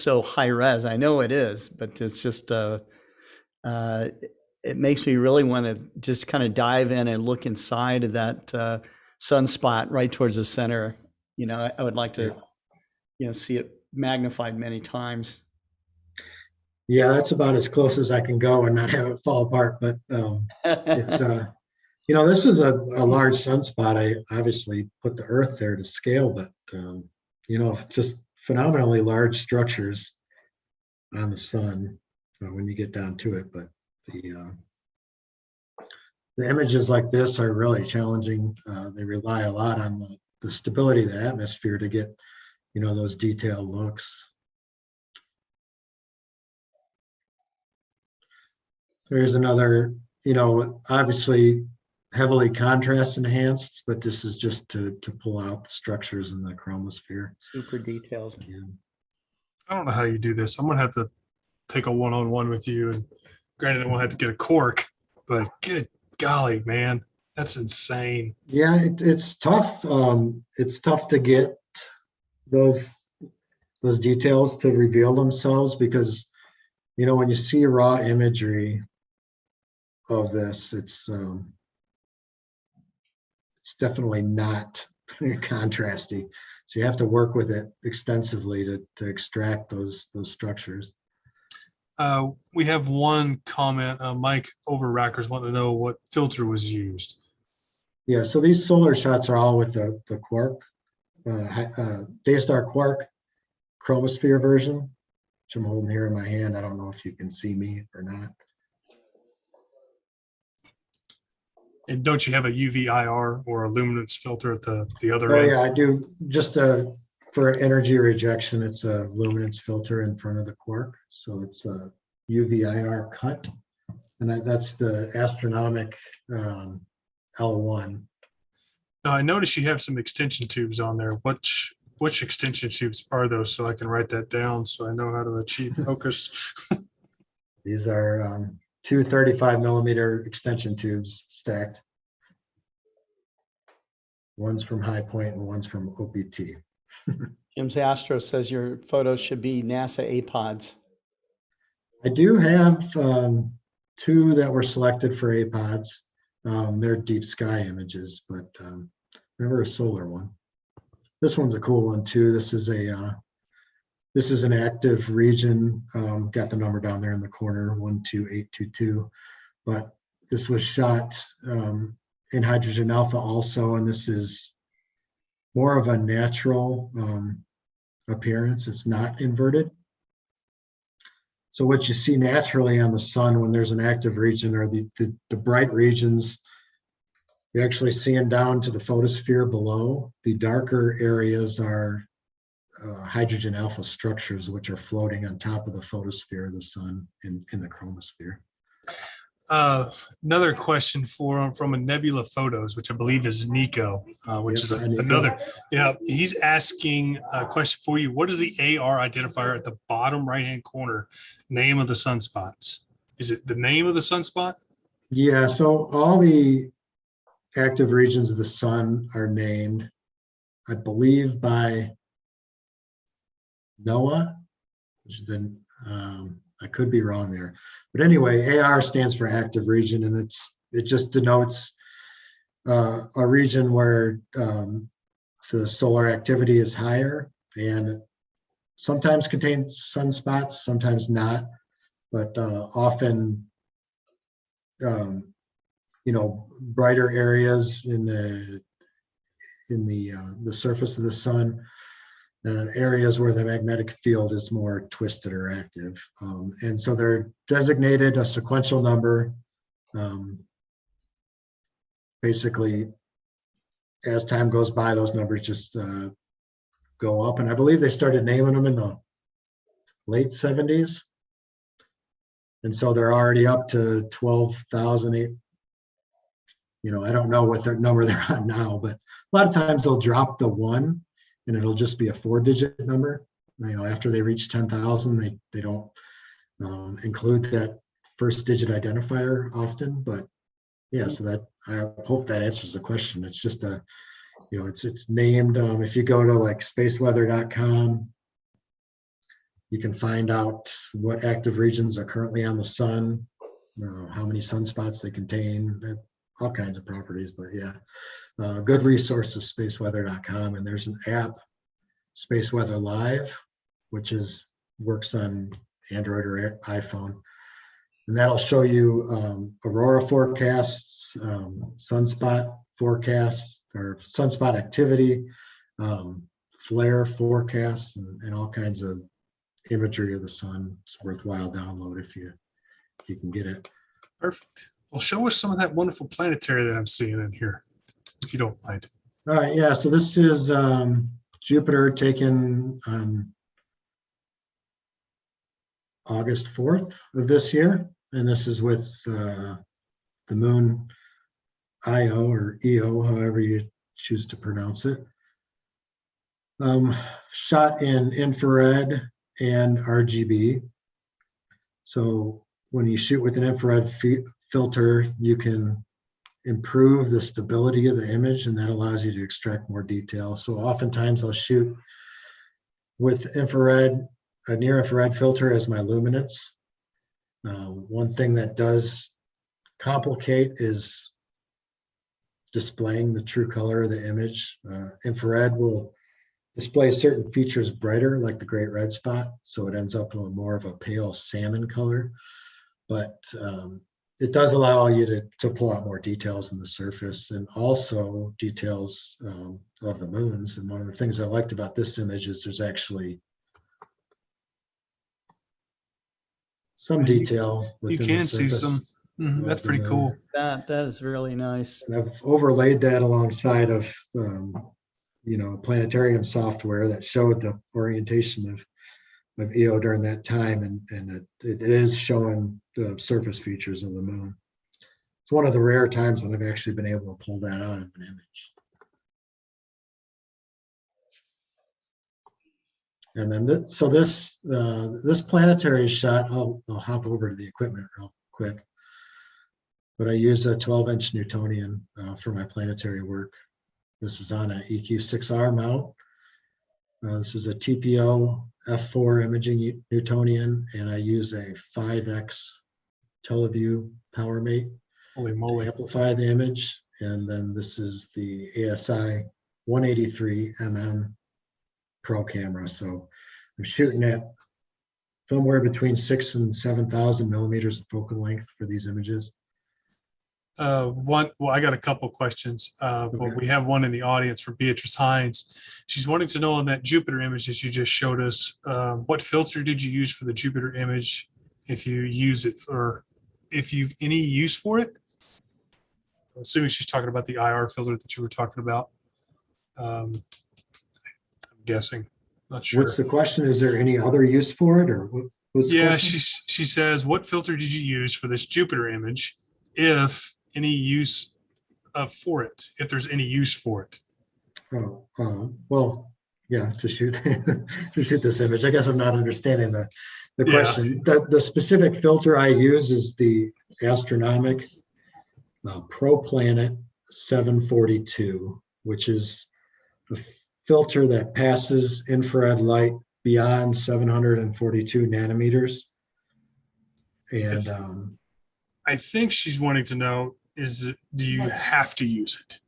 A: so high res. I know it is, but it's just uh, it makes me really want to just kind of dive in and look inside of that sunspot right towards the center. I would like
C: Yeah.
A: to see it magnified many times.
C: Yeah, that's about as close as I can go and not have it fall apart. But it's this is a large sunspot. I obviously put the Earth there to scale, but just phenomenally large structures on the sun when you get down to it. But the images like this are really challenging. They rely a lot on the stability of the atmosphere to get those detailed looks. There's another, obviously heavily contrast enhanced, but this is just to pull out the structures in the chromosphere.
A: Super detailed.
C: Yeah.
B: I don't know how you do this. I'm gonna have to take a one-on-one with you, and granted, I won't have to get a cork, but good golly, man, that's insane.
C: Yeah, it's tough. It's tough to get those details to reveal themselves because when you see raw imagery of this, it's definitely not contrasty. So you have to work with it extensively to extract those structures.
B: We have one comment. Mike Overrackers wanted to know what filter was used.
C: Yeah, so these solar shots are all with the quark, Daystar quark chromosphere version, which I'm holding here in my hand. I don't know if you can see me or not.
B: And don't you have a UV-IR or a luminance filter at the other
C: Oh
B: end?
C: yeah, I do. Just for energy rejection, it's a luminance filter in front of the quark. So it's a UV-IR cut. And that's the Astronomic L1.
B: Now, I notice you have some extension tubes on there. Which extension tubes are those, so I can write that down so I know how to achieve focus?
C: These are two 35mm extension tubes stacked. One's from High Point and one's from OPT.
A: Jim's Astro says your photos should be NASA APODs.
C: I do have two that were selected for APODs. They're deep sky images, but never a solar one. This one's a cool one too. This is an active region. Got the number down there in the corner, 12822. But this was shot in hydrogen alpha also, and this is more of a natural appearance. It's not inverted. So what you see naturally on the sun when there's an active region are the bright regions. You're actually seeing down to the photosphere below. The darker areas are hydrogen alpha structures, which are floating on top of the photosphere of the sun in the chromosphere.
B: Another question from a Nebula Photos, which I believe is Nico, which is
C: Nico.
B: another. Yeah, he's asking a question for you. What is the AR identifier at the bottom right-hand corner? Name of the sunspots. Is it the name of the sunspot?
C: Yeah, so all the active regions of the sun are named, I believe, by NOAA, which then I could be wrong there. But anyway, AR stands for active region, and it just denotes a region where the solar activity is higher and sometimes contains sunspots, sometimes not, but often brighter areas in the surface of the sun than areas where the magnetic field is more twisted or active. And so they're designated a sequential number. Basically, as time goes by, those numbers just go up. And I believe they started naming them in the late 70s. And so they're already up to 12,000. I don't know what their number they're on now, but a lot of times they'll drop the 1 and it'll just be a 4-digit number. After they reach 10,000, they don't include that first digit identifier often, but yeah, so that, I hope that answers the question. It's just a, it's named, if you go to like spaceweather.com, you can find out what active regions are currently on the sun, how many sunspots they contain, all kinds of properties. But yeah, good resource is spaceweather.com, and there's an app, Space Weather Live, which works on Android or iPhone, and that'll show you aurora forecasts, sunspot forecasts, or sunspot activity, flare forecasts, and all kinds of imagery of the sun. It's worthwhile download if you can get it.
B: Perfect. Well, show us some of that wonderful planetary that I'm seeing in here, if you don't mind.
C: All right, yeah, so this is Jupiter taken on August 4th of this year, and this is with the moon Io, or EO, however you choose to pronounce it. Shot in infrared and RGB. So when you shoot with an infrared filter, you can improve the stability of the image, and that allows you to extract more detail. So oftentimes I'll shoot with infrared, a near infrared filter as my luminance. One thing that does complicate is displaying the true color of the image. Infrared will display certain features brighter, like the great red spot, so it ends up with more of a pale salmon color. But it does allow you to pull out more details in the surface, and also details of the moons. And one of the things I liked about this image is there's actually some detail
B: You
C: within
B: can
C: the
B: see
C: surface
B: some. That's
C: of the
B: pretty
C: moon.
B: cool.
A: That is really nice.
C: And I've overlaid that alongside of planetarium software that showed the orientation of EO during that time, and it is showing the surface features of the moon. It's one of the rare times when I've actually been able to pull that out of an image. And then this planetary shot, I'll hop over to the equipment real quick, but I use a 12-inch Newtonian for my planetary work. This is on an EQ6R mount. This is a TPO f4 imaging Newtonian, and I use a 5x TeleVue PowerMate
B: Holy
C: to
B: moly.
C: amplify the image. And then this is the ASI 183 mm Pro camera. So I'm shooting at somewhere between 6,000 and 7,000 millimeters of focal length for these images.
B: Well, I got a couple questions, but
C: Okay.
B: we have one in the audience for Beatrice Hines. She's wanting to know on that Jupiter image that you just showed us, what filter did you use for the Jupiter image? If you use it, or if you've any use for it? I'm assuming she's talking about the IR filter that you were talking about. I'm guessing, not sure.
C: What's the question? Is there any other use for it, or what's the
B: Yeah,
C: question?
B: she says, what filter did you use for this Jupiter image? If any use for it, if there's any use for it.
C: Well, yeah, to shoot to shoot this image. I guess I'm not understanding the
B: Yeah.
C: question. The specific filter I use is the Astronomic Pro Planet 742, which is a filter that passes infrared light beyond 742 nanometers. And
B: I think she's wanting to know, do you have to use it?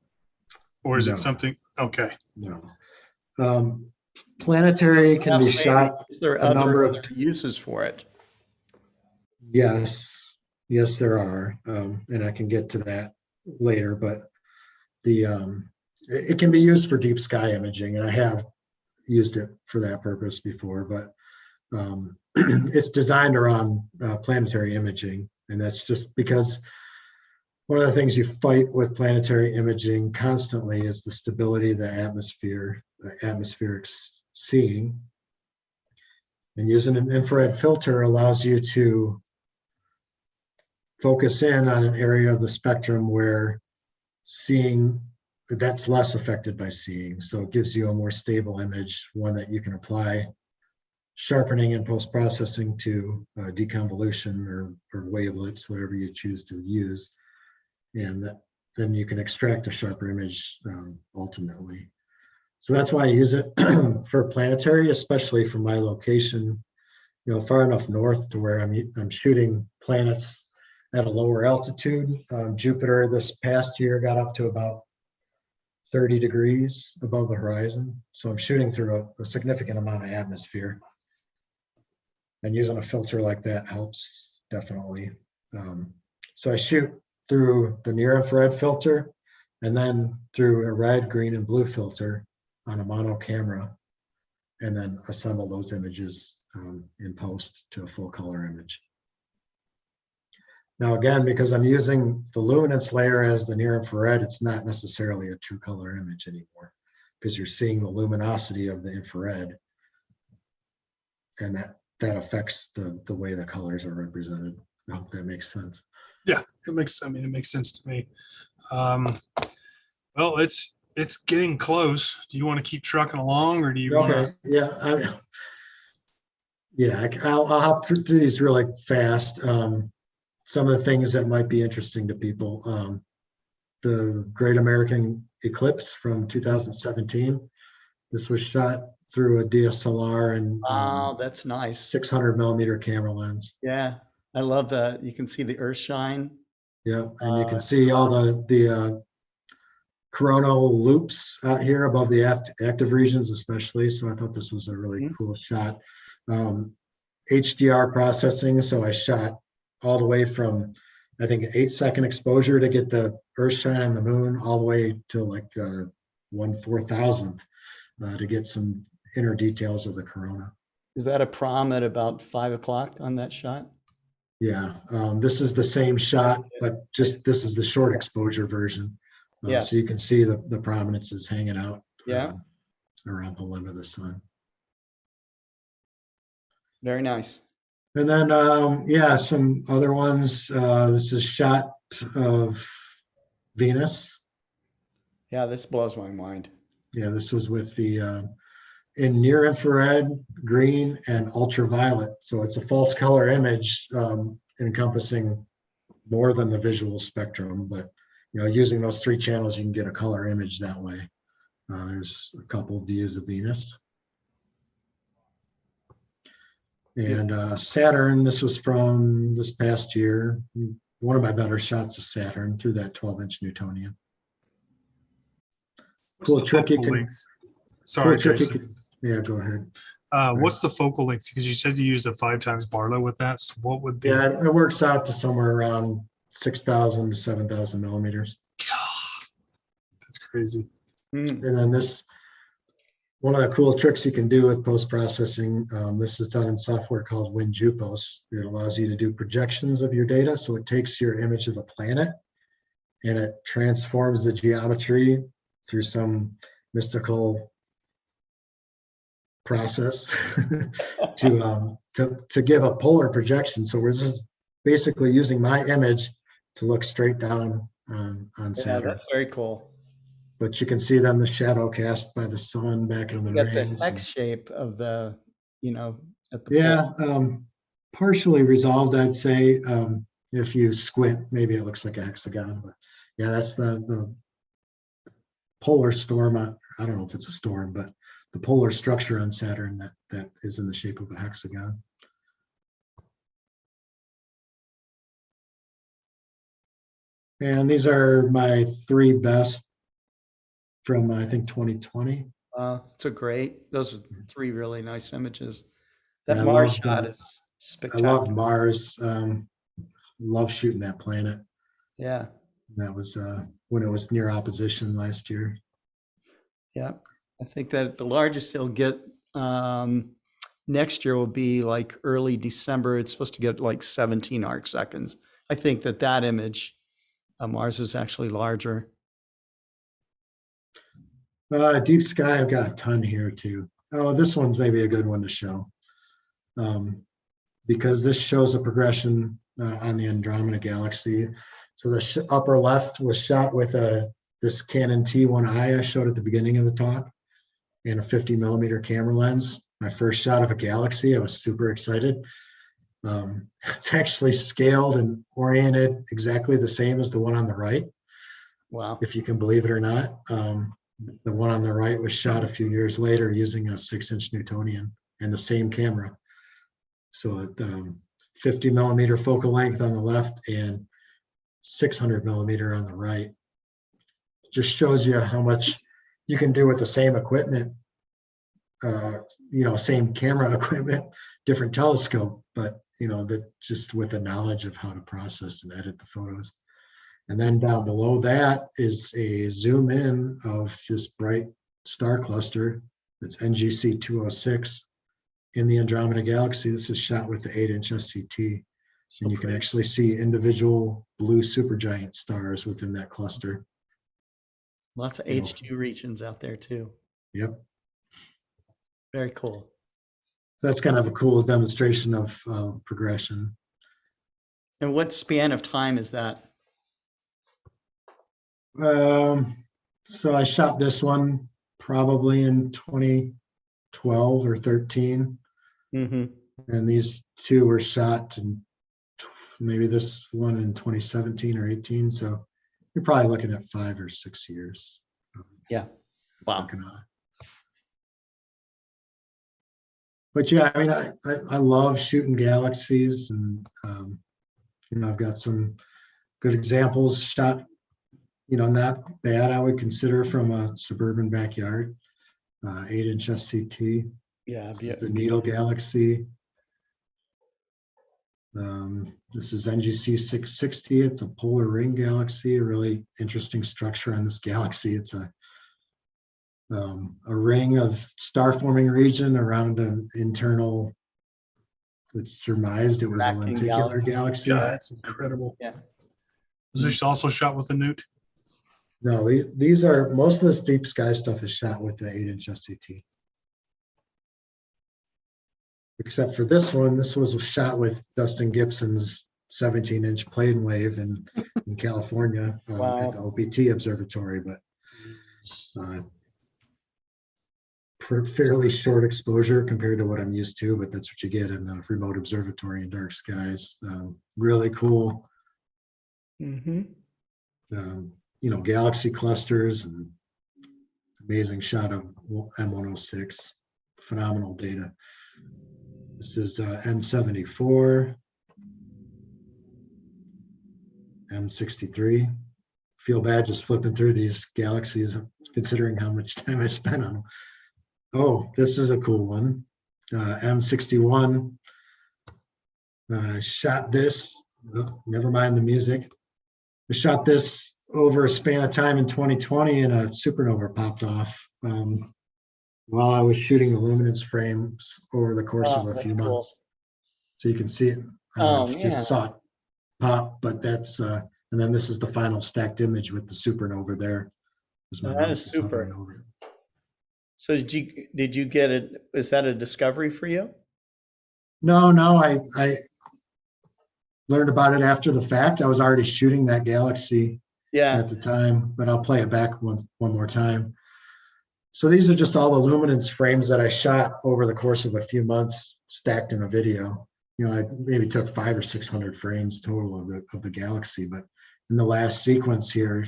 B: Or is
C: No.
B: it something? Okay.
C: no. Planetary can be shot.
A: Is there
C: a number
A: other
C: of-
A: uses for it?
C: Yes, there are, and I can get to that later. But it can be used for deep sky imaging, and I have used it for that purpose before. But it's designed around planetary imaging, and that's just because one of the things you fight with planetary imaging constantly is the stability of the atmosphere, the atmospheric seeing. And using an infrared filter allows you to focus in on an area of the spectrum where seeing, that's less affected by seeing. So it gives you a more stable image, one that you can apply sharpening and post-processing to deconvolution or wavelets, whatever you choose to use. And then you can extract a sharper image ultimately. So that's why I use it for planetary, especially for my location, far enough north to where I'm shooting planets at a lower altitude. Jupiter this past year got up to about 30 degrees above the horizon. So I'm shooting through a significant amount of atmosphere. And using a filter like that helps definitely. So I shoot through the near infrared filter and then through a red, green, and blue filter on a mono camera, and then assemble those images in post to a full color image. Now, again, because I'm using the luminance layer as the near infrared, it's not necessarily a true color image anymore, because you're seeing the luminosity of the infrared, and that affects the way the colors are represented. I hope that makes sense.
B: Yeah, it makes sense to me. Well, it's getting close. Do you want to keep trucking along, or do you want to?
C: I'll hop through these really fast. Some of the things that might be interesting to people. The Great American Eclipse from 2017. This was shot through a DSLR and
A: Wow, that's nice.
C: 600 millimeter camera lens.
A: Yeah, I love that. You can see the earth shine.
C: Yeah, and you can see all the coronal loops out here above the active regions especially. So I thought this was a really cool shot. HDR processing, so I shot all the way from, I think, 8-second exposure to get the earth shine on the moon, all the way to like 1/4000th to get some inner details of the corona.
A: Is that a prom at about 5 o'clock on that shot?
C: Yeah, this is the same shot, but just this is the short exposure version.
A: Yeah.
C: So you can see the prominences hanging out around the limb of the sun.
A: Very nice.
C: And then, some other ones. This is shot of Venus.
A: Yeah, this blows my mind.
C: Yeah, this was with the in near infrared, green, and ultraviolet. So it's a false color image encompassing more than the visual spectrum. But using those 3 channels, you can get a color image that way. There's a couple of views of Venus. And Saturn, this was from this past year. One of my better shots of Saturn through that 12-inch Newtonian. Cool trick you can.
B: Sorry, Jason.
C: Yeah, go ahead.
B: What's the focal length? Because you said you used a 5x Barlow with that. So what would be?
C: Yeah, it works out to somewhere around 6,000 to 7,000 millimeters.
B: God, that's crazy.
C: And then this, one of the cool tricks you can do with post-processing, this is done in software called WinJupos. It allows you to do projections of your data. So it takes your image of the planet and it transforms the geometry through some mystical process to give a polar projection. So we're just basically using my image to look straight down on Saturn.
A: Yeah, that's very cool.
C: But you can see then the shadow cast by the sun back in the rings.
A: The X shape of the, at the
C: pole. Partially resolved, I'd say. If you squint, maybe it looks like a hexagon. But yeah, that's the polar storm. I don't know if it's a storm, but the polar structure on Saturn that is in the shape of a hexagon. And these are my 3 best from, I think, 2020.
A: Those are 3 really nice images. That
C: Yeah,
A: Mars shot is spectacular.
C: I love Mars. Love shooting that planet.
A: Yeah.
C: That was when it was near opposition last year.
A: Yeah. I think that the largest it'll get next year will be like early December. It's supposed to get like 17 arc seconds. I think that image of Mars is actually larger.
C: Deep sky, I've got a ton here too. Oh, this one's maybe a good one to show. Because this shows a progression on the Andromeda galaxy. So the upper left was shot with this Canon T1i I showed at the beginning of the talk, and a 50 millimeter camera lens. my first shot of a galaxy. I was super excited. It's actually scaled and oriented exactly the same as the one on the right,
A: Wow.
C: if you can believe it or not. The one on the right was shot a few years later using a 6-inch Newtonian and the same camera. So at 50 millimeter focal length on the left and 600 millimeter on the right. Just shows you how much you can do with the same equipment, same camera equipment, different telescope, but that just with the knowledge of how to process and edit the photos. And then down below that is a zoom in of this bright star cluster that's NGC 206 in the Andromeda Galaxy. This is shot with the 8-inch SCT.
A: So
C: And you can
A: pretty.
C: actually see individual blue supergiant stars within that cluster.
A: Lots of
C: You know.
A: H2 regions out there too.
C: Yep.
A: Very cool.
C: That's kind of a cool demonstration of progression.
A: And what span of time is that?
C: So I shot this one probably in 2012 or 13.
A: Mm-hmm.
C: And these two were shot in maybe this one in 2017 or 18. So you're probably looking at 5 or 6 years.
A: Yeah. Wow.
C: Working on it. But yeah, I mean, I love shooting galaxies, and I've got some good examples shot, not bad, I would consider, from a suburban backyard. 8-inch SCT.
A: Yeah.
C: This is the Needle Galaxy. This is NGC 660. It's a polar ring galaxy, a really interesting structure on this galaxy. It's a ring of star-forming region around an internal, it's surmised it was a
A: Interacting
C: lenticular
A: galaxy.
C: galaxy.
B: Yeah, that's incredible.
A: Yeah.
B: Was this also shot with a Newt?
C: No, these are, most of this deep sky stuff is shot with the 8-inch SCT. Except for this one, this was shot with Dustin Gibson's 17-inch plane wave in California at the OPT observatory, but fairly short exposure compared to what I'm used to, but that's what you get in a remote observatory in dark skies. Really cool,
A: Mm-hmm.
C: Galaxy clusters, and amazing shot of M106. Phenomenal data. This is M74, M63. Feel bad just flipping through these galaxies, considering how much time I spent on them. Oh, this is a cool one. M61. Shot this. Oh, never mind the music. I shot this over a span of time in 2020, and a supernova popped off while I was shooting the luminance frames over the course of a few months. So you can see it. Just saw it pop, but that's and then this is the final stacked image with the supernova there.
A: That is super. So did you get it? Is that a discovery for you?
C: No, I learned about it after the fact. I was already shooting that galaxy at the time, but I'll play it back one more time. So these are just all the luminance frames that I shot over the course of a few months, stacked in a video. I maybe took 500 or 600 frames total of the galaxy, but in the last sequence here,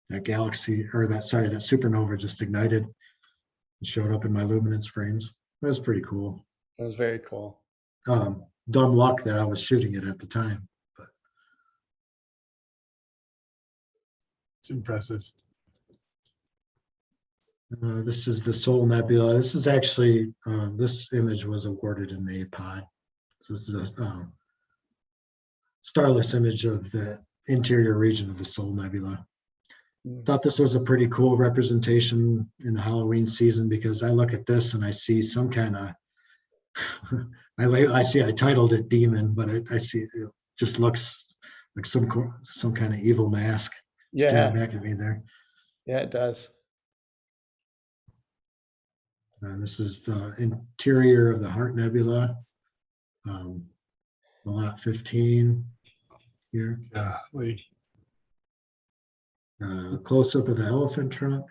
C: that supernova just ignited and showed up in my luminance frames. That was pretty cool.
A: That was very cool.
C: Dumb luck that I was shooting it at the time, but
B: it's impressive.
C: This is the Sol Nebula. This is actually, this image was awarded in the APOD. So this is a starless image of the interior region of the Sol Nebula. Thought this was a pretty cool representation in the Halloween season, because I look at this and I see some kind of, I titled it Demon, but I see it just looks like some kind of evil mask staring back at me there.
A: Yeah, it does.
C: And this is the interior of the Heart Nebula. Lot 15 here.
B: Golly.
C: Close up of the elephant trunk.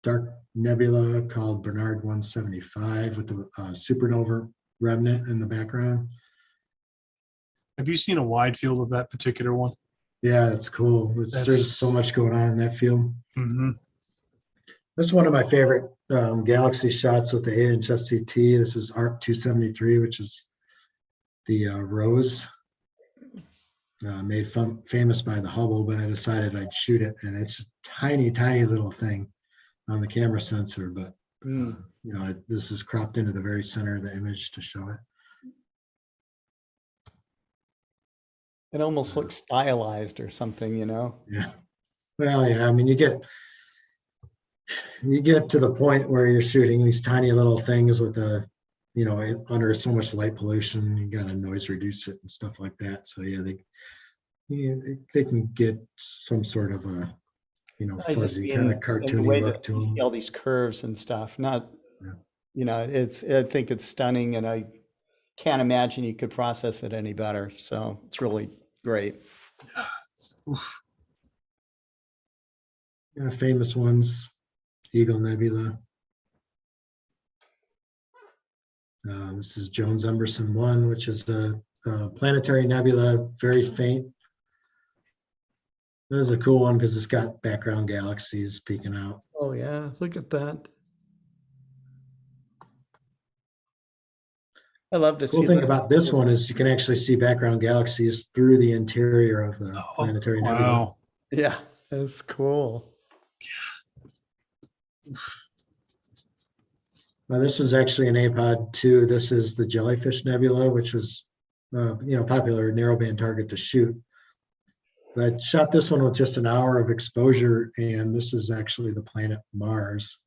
C: dark nebula called Bernard 175 with the supernova remnant in the background.
B: Have you seen a wide field of that particular one?
C: Yeah, it's cool. There's so much going on in that field.
B: Mm-hmm.
C: This is one of my favorite galaxy shots with the 8-inch SCT. This is ARC 273, which is the rose made famous by the Hubble, but I decided I'd shoot it, and it's a tiny, tiny little thing on the camera sensor, but this is cropped into the very center of the image to show it.
A: It almost looks stylized or something, you know?
C: Yeah. Well, yeah, I mean, you get to the point where you're shooting these tiny little things with under so much light pollution, you got to noise reduce it and stuff like that. So yeah, they can get some sort of a fuzzy kind of cartoony look to them.
A: All these curves and stuff. Not,
C: Yeah.
A: I think it's stunning, and I can't imagine you could process it any better. So it's really great.
C: Yeah, famous ones, Eagle Nebula. This is Jones Emberson 1, which is a planetary nebula, very faint. This is a cool one because it's got background galaxies peeking out.
A: Oh yeah, look at that. I love to see.
C: Cool thing about this one is you can actually see background galaxies through the interior of the planetary nebula.
B: Wow.
A: Yeah, that's cool.
C: This was actually an apod too. This is the Jellyfish Nebula, which was popular narrowband target to shoot. But I shot this one with just an hour of exposure, and this is actually the planet Mars,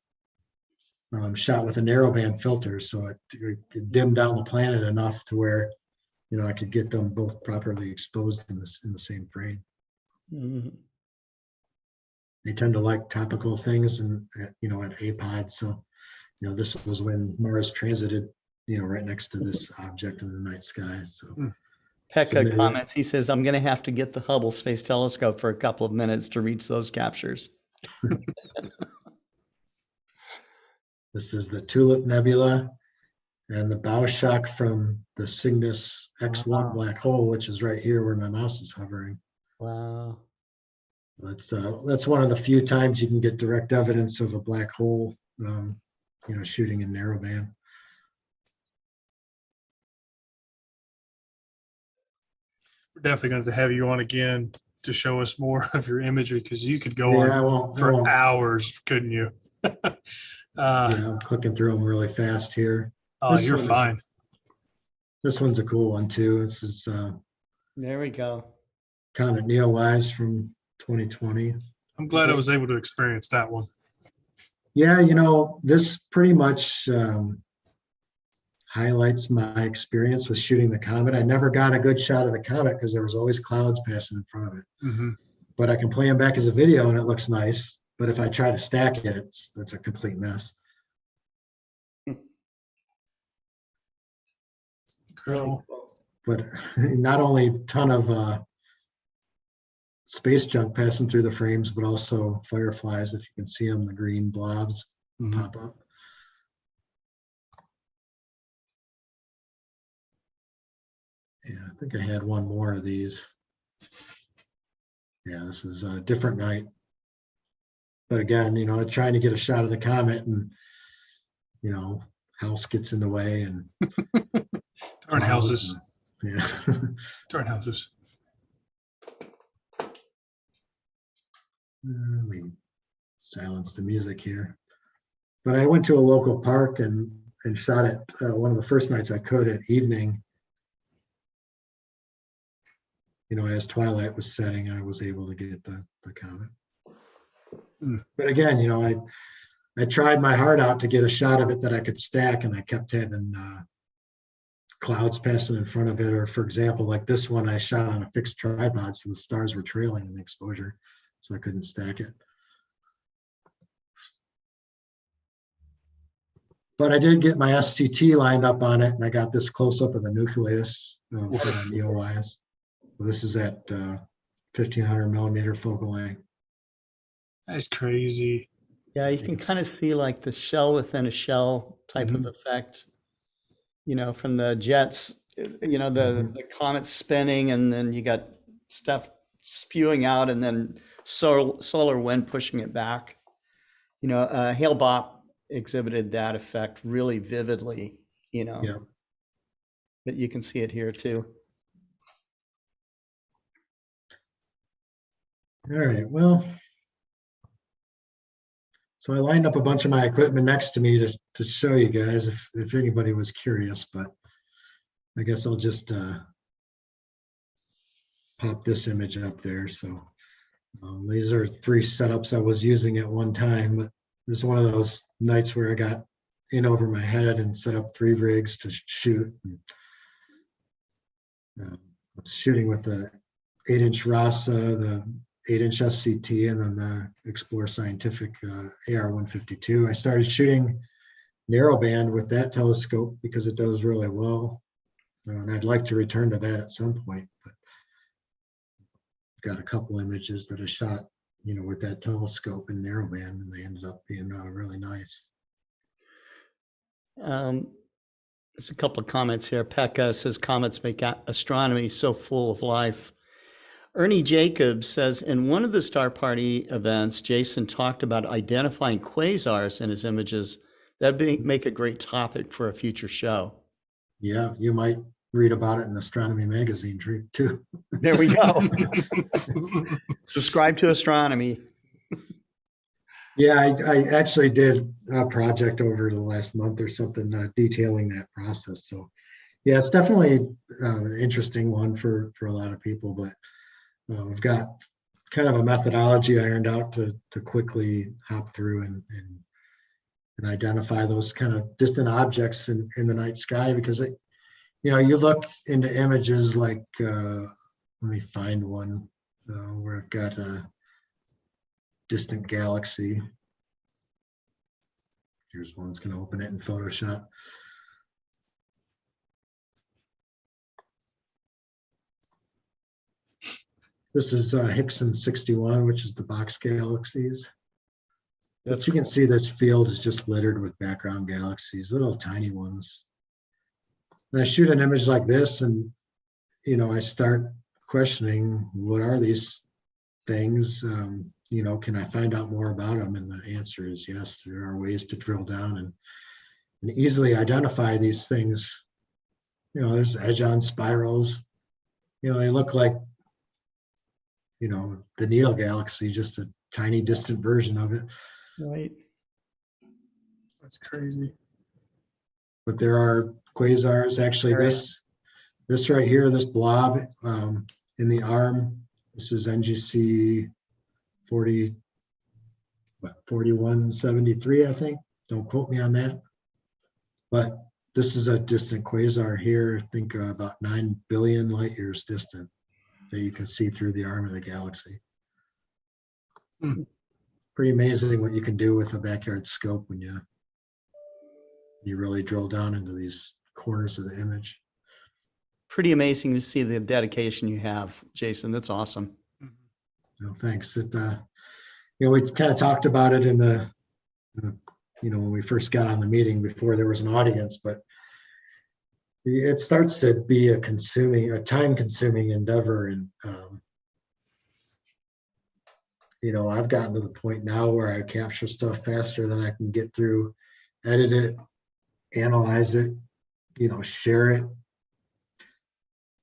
C: shot with a narrowband filter, so it dimmed down the planet enough to where I could get them both properly exposed in the same frame.
A: Mm-hmm.
C: They tend to like topical things and at apod, so this was when Mars transited right next to this object in the night sky. So
A: Pekka comments, he says, I'm going to have to get the Hubble Space Telescope for a couple of minutes to reach those captures.
C: This is the Tulip Nebula and the bow shock from the Cygnus X1 black hole, which is right here where my mouse is hovering.
A: Wow.
C: That's one of the few times you can get direct evidence of a black hole, shooting in narrowband.
B: We're definitely going to have you on again to show us more of your imagery, because you could go on for hours, couldn't you?
C: I'm clicking through them really fast here.
B: Oh, you're fine.
C: This one's a cool one too. This is
A: there we go.
C: Comet Neowise from 2020.
B: I'm glad I was able to experience that one.
C: Yeah, this pretty much highlights my experience with shooting the comet. I never got a good shot of the comet because there was always clouds passing in front of it.
B: Mm-hmm.
C: But I can play them back as a video and it looks nice. But if I try to stack it, it's a complete mess.
B: Incredible.
C: But not only a ton of space junk passing through the frames, but also fireflies, if you can see them, the green blobs pop up. Yeah, I think I had one more of these. Yeah, this is a different night. But again, trying to get a shot of the comet and, house gets in the way and
B: darn houses.
C: Yeah.
B: Darn houses.
C: Let me silence the music here. But I went to a local park and shot it one of the first nights I could at evening. As twilight was setting, I was able to get the comet. But again, I tried my heart out to get a shot of it that I could stack, and I kept having clouds passing in front of it. Or for example, like this one, I shot on a fixed tripod, so the stars were trailing in the exposure, so I couldn't stack it. But I did get my SCT lined up on it, and I got this close up of the nucleus of Neowise. So this is at 1500 millimeter focal length.
B: That's crazy.
A: Yeah, you can
C: It's,
A: kind of see like the shell within a shell type of
B: Mhm.
A: effect, from the jets,
C: Mhm.
A: the comet's spinning and then you got stuff spewing out and then solar wind pushing it back. Hale-Bopp exhibited that effect really vividly,
C: yeah.
A: but you can see it here too.
C: All right. Well, so I lined up a bunch of my equipment next to me to show you guys if anybody was curious, but I guess I'll just pop this image up there. So these are 3 setups I was using at one time, but this is one of those nights where I got in over my head and set up 3 rigs to shoot. And, I was shooting with the 8-inch RASA, the 8-inch SCT, and then the Explore Scientific AR-152. I started shooting narrowband with that telescope because it does really well. And I'd like to return to that at some point, but I've got a couple images that I shot, with that telescope in narrowband, and they ended up being really nice.
A: Um, there's a couple of comments here. Pekka says comets make astronomy so full of life. Ernie Jacobs says, in one of the Star Party events, Jason talked about identifying quasars in his images. That'd make a great topic for a future show.
C: Yeah, you might read about it in Astronomy magazine too.
A: There we go. Subscribe to Astronomy.
C: Yeah, I actually did a project over the last month or something detailing that process. So yeah, it's definitely an interesting one for a lot of people, but I've got kind of a methodology ironed out to quickly hop through and identify those kind of distant objects in the night sky, because you look into images like let me find one where I've got a distant galaxy. Here's one that's going to open it in Photoshop. This is Hickson 61, which is the box galaxies.
A: That's
C: But you can
A: cool.
C: see this field is just littered with background galaxies, little tiny ones. And I shoot an image like this, and I start questioning, what are these things? Can I find out more about them? And the answer is yes. There are ways to drill down and easily identify these things. There's edge-on spirals. They look like the Needle Galaxy, just a tiny distant version of it.
A: Right.
B: That's crazy.
C: But there are quasars. Actually, this right here, this blob in the arm, this is NGC 4173, I think. Don't quote me on that. But this is a distant quasar here, I think about 9 billion light years distant, that you can see through the arm of the galaxy. Pretty amazing what you can do with a backyard scope when you really drill down into these corners of the image.
A: Pretty amazing to see the dedication you have, Jason. That's awesome.
C: No, thanks. We kind of talked about it in the, when we first got on the meeting before there was an audience, but it starts to be a time-consuming endeavor. And, I've gotten to the point now where I capture stuff faster than I can get through, edit it, analyze it, share it.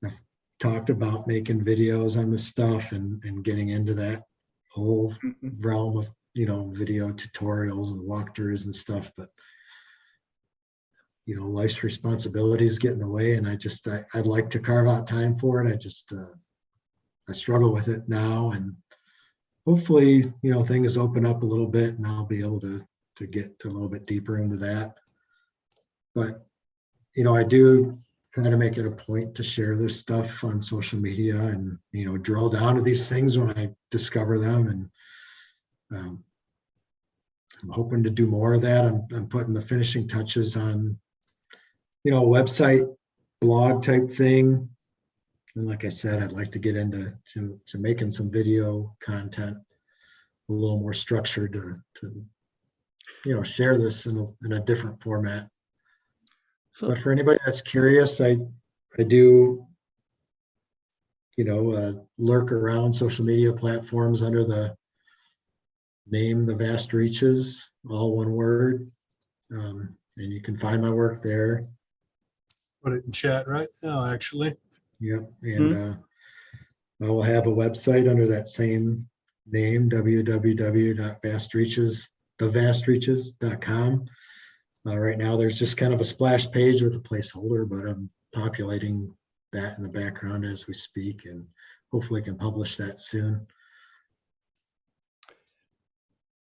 C: I've talked about making videos on this stuff and getting into that whole realm of, video tutorials and walkthroughs and stuff, but life's responsibilities get in the way, and I'd like to carve out time for it. I struggle with it now, and hopefully, things open up a little bit and I'll be able to get a little bit deeper into that. But, I do try to make it a point to share this stuff on social media and, drill down to these things when I discover them. And I'm hoping to do more of that. I'm putting the finishing touches on, website, blog type thing. And like I said, I'd like to get into making some video content a little more structured to share this in a different format.
A: So
C: But for anybody that's curious, I do, lurk around social media platforms under the name The Vast Reaches, all one word. And you can find my work there.
B: Put it in chat right now, actually.
C: Yep. And I will have a website under that same name, www.thevastreaches.com. Right now, there's just kind of a splash page with a placeholder, but I'm populating that in the background as we speak, and hopefully can publish that soon.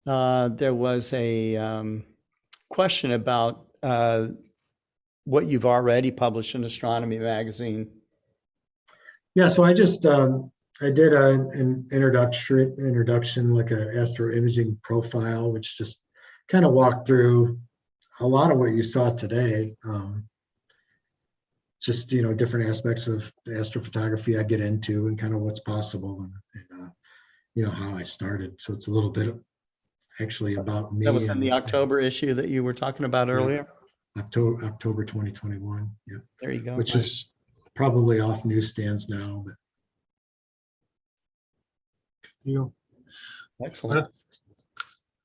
A: there was a question about what you've already published in Astronomy magazine.
C: Yeah, so I just I did an introduction, like an astro imaging profile, which just kind of walked through a lot of what you saw today. Just different aspects of astrophotography I get into, and kind of what's possible, and how I started. So it's a little bit actually about me.
A: That was in the
C: and
A: October issue that you were talking about earlier.
C: October 2021. Yeah,
A: There you go.
C: which
B: Nice.
C: is probably off newsstands now. But
B: You
A: Excellent.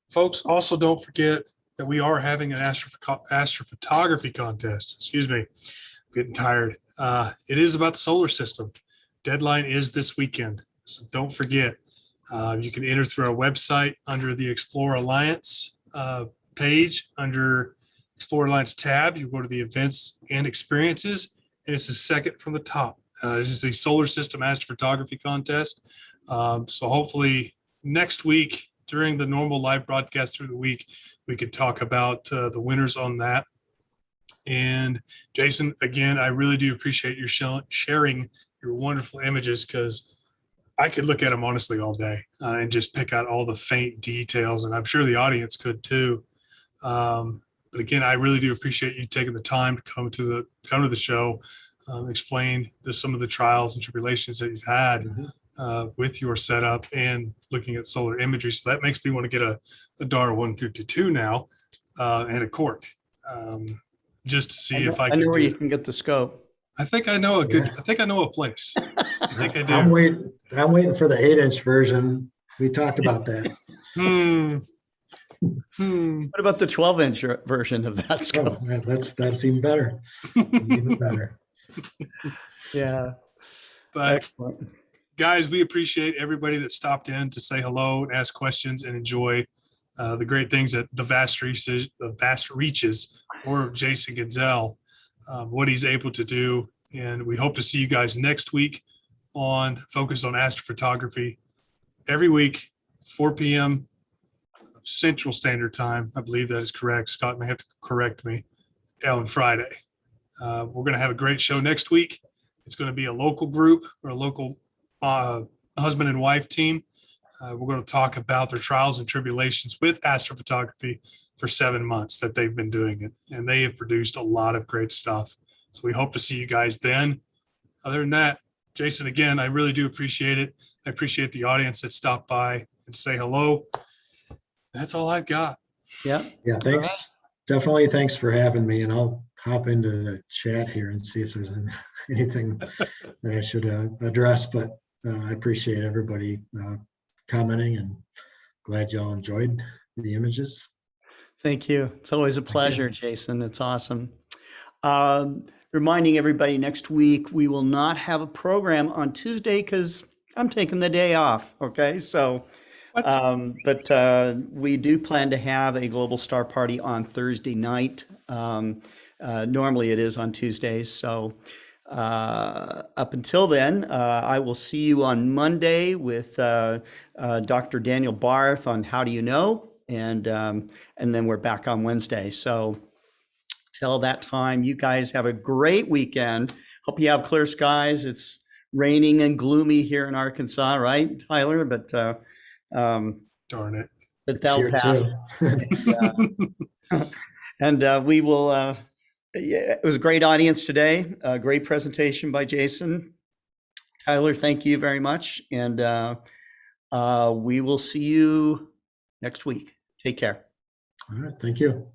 B: folks, also don't forget that we are having an astrophotography contest. Excuse me, I'm getting tired. It is about the solar system. Deadline is this weekend, so don't forget. You can enter through our website under the Explore Alliance page. Under Explore Alliance tab, you go to the events and experiences, and it's the second from the top. This is the solar system astrophotography contest. So hopefully next week during the normal live broadcast through the week, we could talk about the winners on that. And Jason, again, I really do appreciate your sharing your wonderful images, because I could look at them honestly all day and just pick out all the faint details, and I'm sure the audience could too. But again, I really do appreciate you taking the time to come to the show, explain some of the trials and tribulations that you've had with your setup and looking at solar imagery. So that makes me want to get a DAR 152 now and a cork, just to see if I
A: I
B: can
A: know where
B: do
A: you can get the scope.
B: I think I know a good.
C: Yeah.
B: I think I know a place. I think I do.
C: I'm waiting for the 8-inch version. We talked about that.
A: What about the 12-inch version of that
C: Oh,
A: scope?
C: that's even better. Even better.
A: Yeah.
B: But
A: Excellent.
B: guys, we appreciate everybody that stopped in to say hello and ask questions and enjoy the great things that the vast reaches, or Jason Gonzell, what he's able to do. And we hope to see you guys next week on Focus on Astrophotography. Every week, 4 p.m. Central Standard Time. I believe that is correct. Scott may have to correct me. On Friday. We're going to have a great show next week. It's going to be a local group, or a local husband and wife team. We're going to talk about their trials and tribulations with astrophotography for 7 months that they've been doing it. And they have produced a lot of great stuff. So we hope to see you guys then. Other than that, Jason, again, I really do appreciate it. I appreciate the audience that stopped by and say hello. That's all I've got.
A: Yeah.
C: Yeah, thanks. Definitely thanks for having me. And I'll hop into the chat here and see if there's anything that I should address. But I appreciate everybody commenting, and glad y'all enjoyed the images.
A: Thank you. It's always a pleasure, Jason. It's awesome. Reminding everybody, next week we will not have a program on Tuesday because I'm taking the day off. Okay, so but we do plan to have a Global Star Party on Thursday night. Normally it is on Tuesdays. So up until then, I will see you on Monday with Dr. Daniel Barth on How Do You Know? And then we're back on Wednesday. So till that time, you guys have a great weekend. Hope you have clear skies. It's raining and gloomy here in Arkansas, right, Tyler? But
B: Darn it.
A: but that'll
C: Here
A: pass.
C: too.
A: And we will. Yeah, it was a great audience today. A great presentation by Jason. Tyler, thank you very much, and we will see you next week. Take care.
C: All right, thank you.